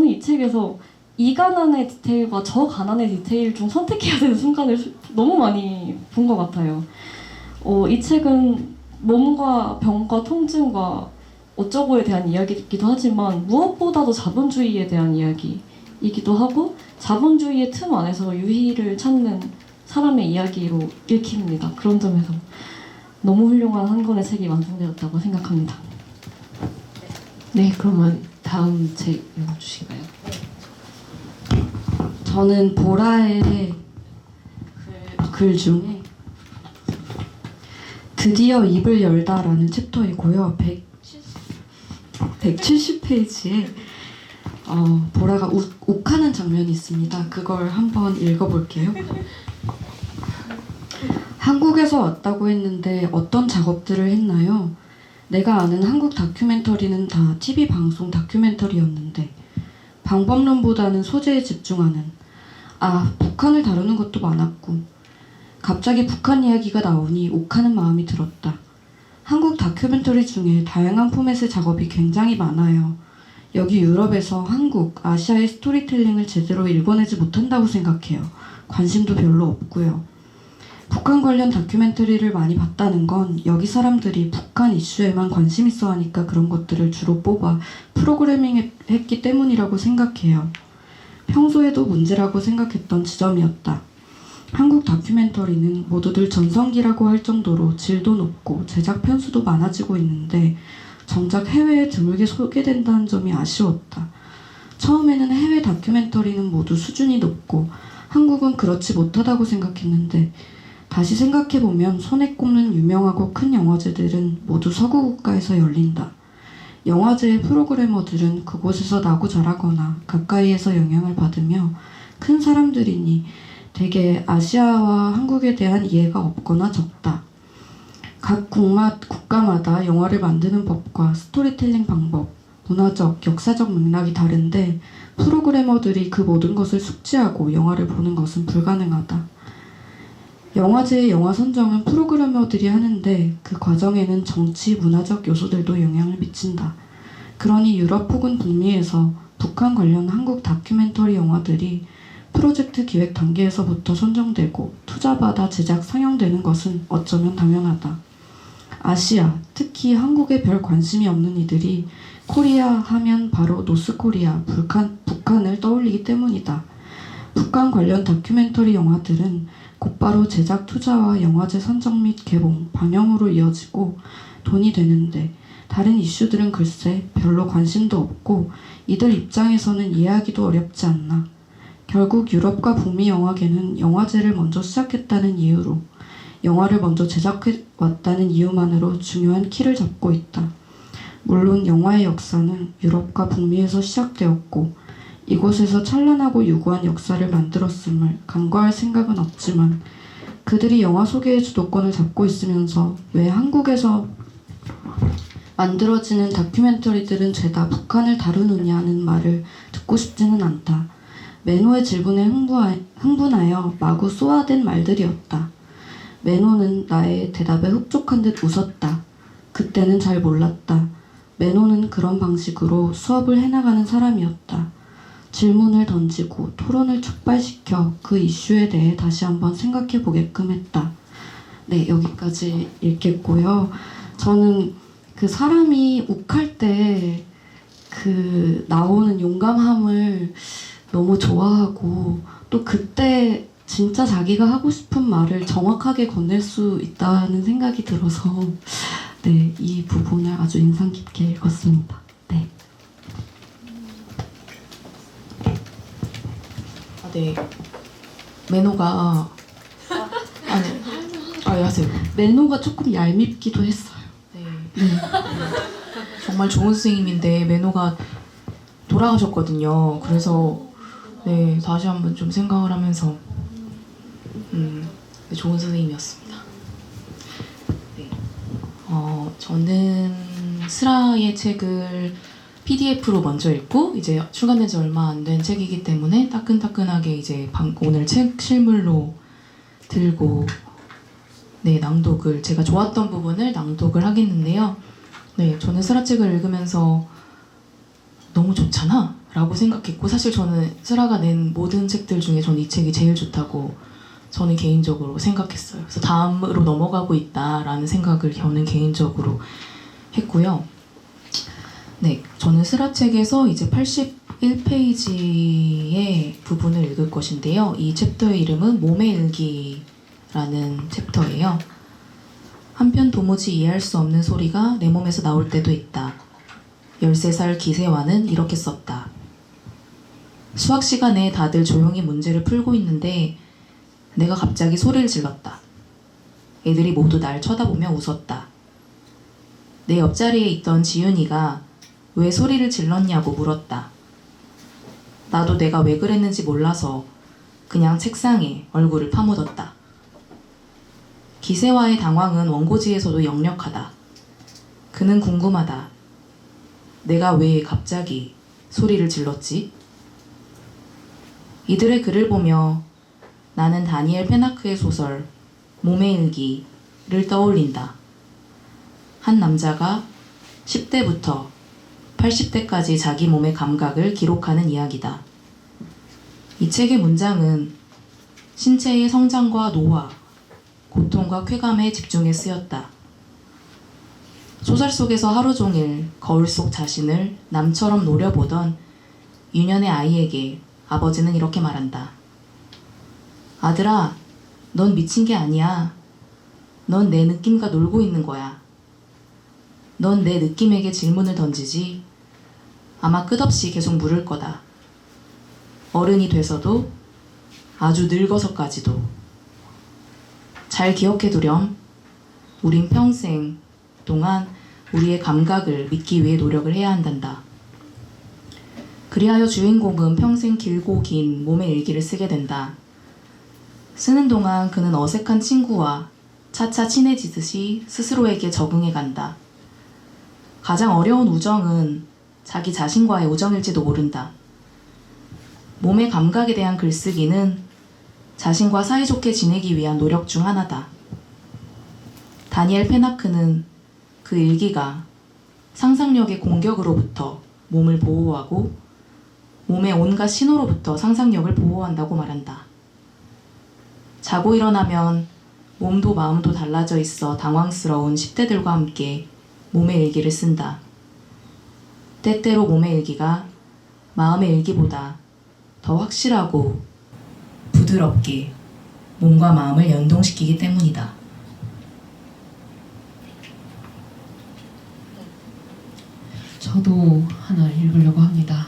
이 책에서 이 가난의 디테일과 저 가난의 디테일 중 선택해야 되는 순간을 너무 많이 본 것 같아요. 이 책은 몸과 병과 통증과 어쩌고에 대한 이야기이기도 하지만 무엇보다도 자본주의에 대한 이야기이기도 하고 자본주의의 틈 안에서 유희를 찾는 사람의 이야기로 읽힙니다. 그런 점에서 너무 훌륭한 한 권의 책이 완성되었다고 생각합니다. 네, 그러면 다음 책 읽어주실까요? 저는 보라의 글 중에 드디어 입을 열다라는 챕터이고요. 170페이지에 보라가 욱하는 장면이 있습니다. 그걸 한번 읽어볼게요. 한국에서 왔다고 했는데 어떤 작업들을 했나요? 내가 아는 한국 다큐멘터리는 다 TV 방송 다큐멘터리였는데 방법론보다는 소재에 집중하는 북한을 다루는 것도 많았고 갑자기 북한 이야기가 나오니 욱하는 마음이 들었다. 한국 다큐멘터리 중에 다양한 포맷의 작업이 굉장히 많아요. 여기 유럽에서 한국, 아시아의 스토리텔링을 제대로 읽어내지 못한다고 생각해요. 관심도 별로 없고요. 북한 관련 다큐멘터리를 많이 봤다는 건 여기 사람들이 북한 이슈에만 관심 있어 하니까 그런 것들을 주로 뽑아 프로그래밍했기 때문이라고 생각해요. 평소에도 문제라고 생각했던 지점이었다. 한국 다큐멘터리는 모두들 전성기라고 할 정도로 질도 높고 제작 편수도 많아지고 있는데 정작 해외에 드물게 소개된다는 점이 아쉬웠다. 처음에는 해외 다큐멘터리는 모두 수준이 높고 한국은 그렇지 못하다고 생각했는데 다시 생각해보면 손에 꼽는 유명하고 큰 영화제들은 모두 서구 국가에서 열린다. 영화제의 프로그래머들은 그곳에서 나고 자라거나 가까이에서 영향을 받으며 큰 사람들이니 대개 아시아와 한국에 대한 이해가 없거나 적다. 각 국가마다 영화를 만드는 법과 스토리텔링 방법, 문화적, 역사적 맥락이 다른데 프로그래머들이 그 모든 것을 숙지하고 영화를 보는 것은 불가능하다. 영화제의 영화 선정은 프로그래머들이 하는데 그 과정에는 정치, 문화적 요소들도 영향을 미친다. 그러니 유럽 혹은 북미에서 북한 관련 한국 다큐멘터리 영화들이 프로젝트 기획 단계에서부터 선정되고 투자받아 제작 상영되는 것은 어쩌면 당연하다. 아시아, 특히 한국에 별 관심이 없는 이들이 코리아 하면 바로 노스코리아, 북한을 떠올리기 때문이다. 북한 관련 다큐멘터리 영화들은 곧바로 제작 투자와 영화제 선정 및 개봉, 방영으로 이어지고 돈이 되는데 다른 이슈들은 글쎄 별로 관심도 없고 이들 입장에서는 이해하기도 어렵지 않나. 결국 유럽과 북미 영화계는 영화제를 먼저 시작했다는 이유로 영화를 먼저 제작해왔다는 이유만으로 중요한 키를 잡고 있다. 물론 영화의 역사는 유럽과 북미에서 시작되었고 이곳에서 찬란하고 유구한 역사를 만들었음을 간과할 생각은 없지만 그들이 영화 소개의 주도권을 잡고 있으면서 왜 한국에서 만들어지는 다큐멘터리들은 죄다 북한을 다루느냐는 말을 듣고 싶지는 않다. 매노의 질문에 흥분하여 마구 쏘아댄 말들이었다. 매노는 나의 대답에 흡족한 듯 웃었다. 그때는 잘 몰랐다. 매노는 그런 방식으로 수업을 해나가는 사람이었다. 질문을 던지고 토론을 촉발시켜 그 이슈에 대해 다시 한번 생각해 보게끔 했다. 네, 여기까지 읽겠고요. 저는 그 사람이 욱할 때 그 나오는 용감함을 너무 좋아하고 또 그때 진짜 자기가 하고 싶은 말을 정확하게 건넬 수 있다는 생각이 들어서 네, 이 부분을 아주 인상 깊게 읽었습니다. 네. 네. 매노가 하세요. 매노가 조금 얄밉기도 했어요. 네. 정말 좋은 선생님인데 매노가 돌아가셨거든요. 그래서 네, 다시 한번 좀 생각을 하면서 좋은 선생님이었습니다. 네. 저는 스라의 책을 PDF로 먼저 읽고 이제 출간된 지 얼마 안 된 책이기 때문에 따끈따끈하게 이제 오늘 책 실물로 들고 네, 낭독을 제가 좋았던 부분을 낭독을 하겠는데요. 네, 저는 스라 책을 읽으면서 너무 좋잖아 라고 생각했고 사실 저는 스라가 낸 모든 책들 중에 저는 이 책이 제일 좋다고 저는 개인적으로 생각했어요. 그래서 다음으로 넘어가고 있다라는 생각을 저는 개인적으로 했고요. 네, 저는 스라 책에서 이제 81페이지의 부분을 읽을 것인데요. 이 챕터의 이름은 몸의 일기라는 챕터예요. 한편 도무지 이해할 수 없는 소리가 내 몸에서 나올 때도 있다. 13살 기세와는 이렇게 썼다. 수학 시간에 다들 조용히 문제를 풀고 있는데 내가 갑자기 소리를 질렀다. 애들이 모두 날 쳐다보며 웃었다. 내 옆자리에 있던 지윤이가 왜 소리를 질렀냐고 물었다. 나도 내가 왜 그랬는지 몰라서 그냥 책상에 얼굴을 파묻었다. 기세와의 당황은 원고지에서도 역력하다. 그는 궁금하다. 내가 왜 갑자기 소리를 질렀지? 이들의 글을 보며 나는 다니엘 페나크의 소설 몸의 일기를 떠올린다. 한 남자가 10대부터 80대까지 자기 몸의 감각을 기록하는 이야기다. 이 책의 문장은 신체의 성장과 노화, 고통과 쾌감에 집중해 쓰였다. 소설 속에서 하루 종일 거울 속 자신을 남처럼 노려보던 유년의 아이에게 아버지는 이렇게 말한다. 아들아, 넌 미친 게 아니야. 넌 내 느낌과 놀고 있는 거야. 넌 내 느낌에게 질문을 던지지 아마 끝없이 계속 물을 거다. 어른이 돼서도 아주 늙어서까지도. 잘 기억해두렴. 우린 평생 동안 우리의 감각을 믿기 위해 노력을 해야 한단다. 그리하여 주인공은 평생 길고 긴 몸의 일기를 쓰게 된다. 쓰는 동안 그는 어색한 친구와 차차 친해지듯이 스스로에게 적응해 간다. 가장 어려운 우정은 자기 자신과의 우정일지도 모른다. 몸의 감각에 대한 글쓰기는 자신과 사이좋게 지내기 위한 노력 중 하나다. 다니엘 페나크는 그 일기가 상상력의 공격으로부터 몸을 보호하고 몸의 온갖 신호로부터 상상력을 보호한다고 말한다. 자고 일어나면 몸도 마음도 달라져 있어 당황스러운 10대들과 함께 몸의 일기를 쓴다. 때때로 몸의 일기가 마음의 일기보다 더 확실하고 부드럽게 몸과 마음을 연동시키기 때문이다. 저도 하나 읽으려고 합니다.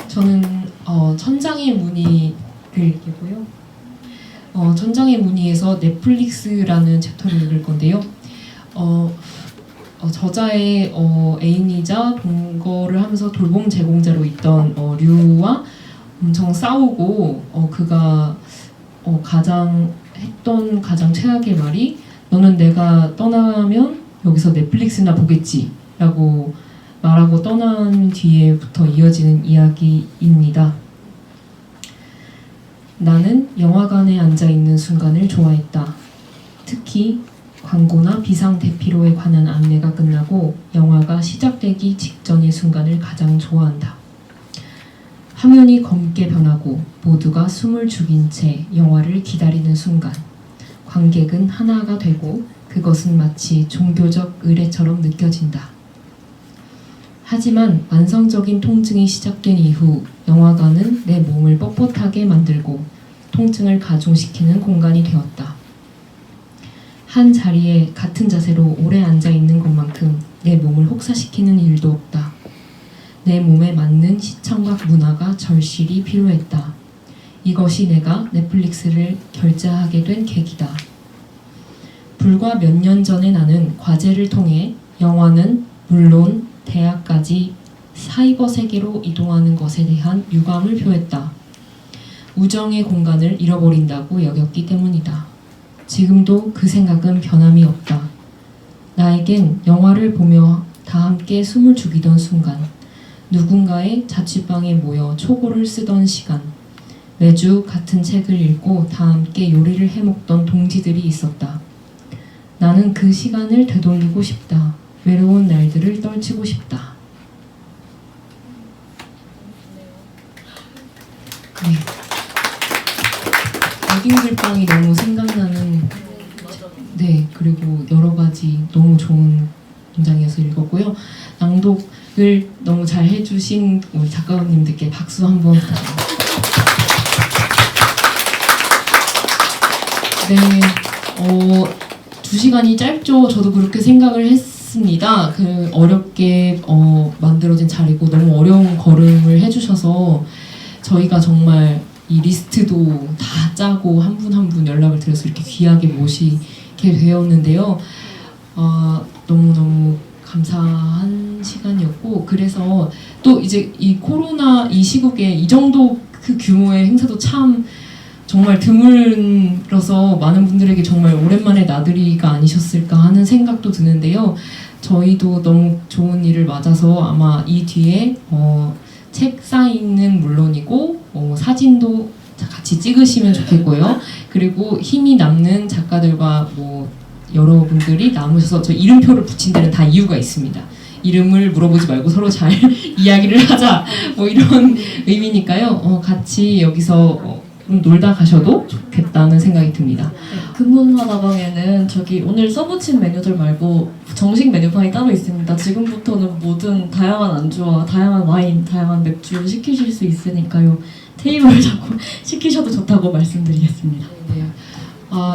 저는 천장의 문의를 읽고요. 천장의 문의에서 넷플릭스라는 챕터를 읽을 건데요. 저자의 애인이자 동거를 하면서 돌봄 제공자로 있던 류와 엄청 싸우고 그가 가장 최악의 말이 너는 내가 떠나면 여기서 넷플릭스나 보겠지 라고 말하고 떠난 뒤에부터 이어지는 이야기입니다. 나는 영화관에 앉아있는 순간을 좋아했다. 특히 광고나 비상 대피로에 관한 안내가 끝나고 영화가 시작되기 직전의 순간을 가장 좋아한다. 화면이 검게 변하고 모두가 숨을 죽인 채 영화를 기다리는 순간 관객은 하나가 되고 그것은 마치 종교적 의례처럼 느껴진다. 하지만 만성적인 통증이 시작된 이후 영화관은 내 몸을 뻣뻣하게 만들고 통증을 가중시키는 공간이 되었다. 한 자리에 같은 자세로 오래 앉아있는 것만큼 내 몸을 혹사시키는 일도 없다. 내 몸에 맞는 시청각 문화가 절실히 필요했다. 이것이 내가 넷플릭스를 결제하게 된 계기다. 불과 몇 년 전에 나는 과제를 통해 영화는 물론 대학까지 사이버 세계로 이동하는 것에 대한 유감을 표했다. 우정의 공간을 잃어버린다고 여겼기 때문이다. 지금도 그 생각은 변함이 없다. 나에겐 영화를 보며 다 함께 숨을 죽이던 순간, 누군가의 자취방에 모여 초고를 쓰던 시간, 매주 같은 책을 읽고 다 함께 요리를 해먹던 동지들이 있었다. 나는 그 시간을 되돌리고 싶다. 외로운 날들을 떨치고 싶다. 네. 어딘글방이 너무 생각나는 그리고 여러 가지 너무 좋은 문장이어서 읽었고요. 낭독을 너무 잘 해주신 우리 작가님들께 박수 한번 부탁드립니다. 네, 2시간이 짧죠. 저도 그렇게 생각을 했습니다. 그 어렵게 만들어진 자리고 너무 어려운 걸음을 해주셔서 저희가 정말 이 리스트도 다 짜고 한 분 한 분 연락을 드려서 이렇게 귀하게 모시게 되었는데요. 너무너무 감사한 시간이었고, 그래서 또 이제 이 코로나 이 시국에 이 정도 그 규모의 행사도 참 정말 드물어서 많은 분들에게 정말 오랜만에 나들이가 아니셨을까 하는 생각도 드는데요. 저희도 너무 좋은 일을 맞아서 아마 이 뒤에 책 사인은 물론이고 사진도 같이 찍으시면 좋겠고요. 그리고 힘이 남는 작가들과 뭐 여러분들이 남으셔서 저 이름표를 붙인 데는 다 이유가 있습니다. 이름을 물어보지 말고 서로 잘 이야기를 하자, 뭐 이런 의미니까요. 같이 여기서 놀다 가셔도 좋겠다는 생각이 듭니다. 금문화다방에는 저기 오늘 써붙인 메뉴들 말고 정식 메뉴판이 따로 있습니다. 지금부터는 모든 다양한 안주와 다양한 와인, 다양한 맥주 시키실 수 있으니까요. 테이블 잡고 시키셔도 좋다고 말씀드리겠습니다. 네.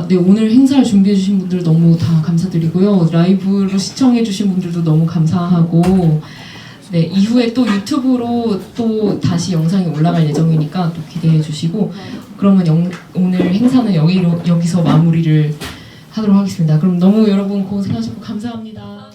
네, 오늘 행사를 준비해주신 분들 너무 다 감사드리고요. 라이브로 시청해주신 분들도 너무 감사하고, 네, 이후에 또 유튜브로 또 다시 영상이 올라갈 예정이니까 또 기대해주시고, 그러면 오늘 행사는 여기서 마무리를 하도록 하겠습니다. 그럼 너무 여러분 고생하셨고 감사합니다.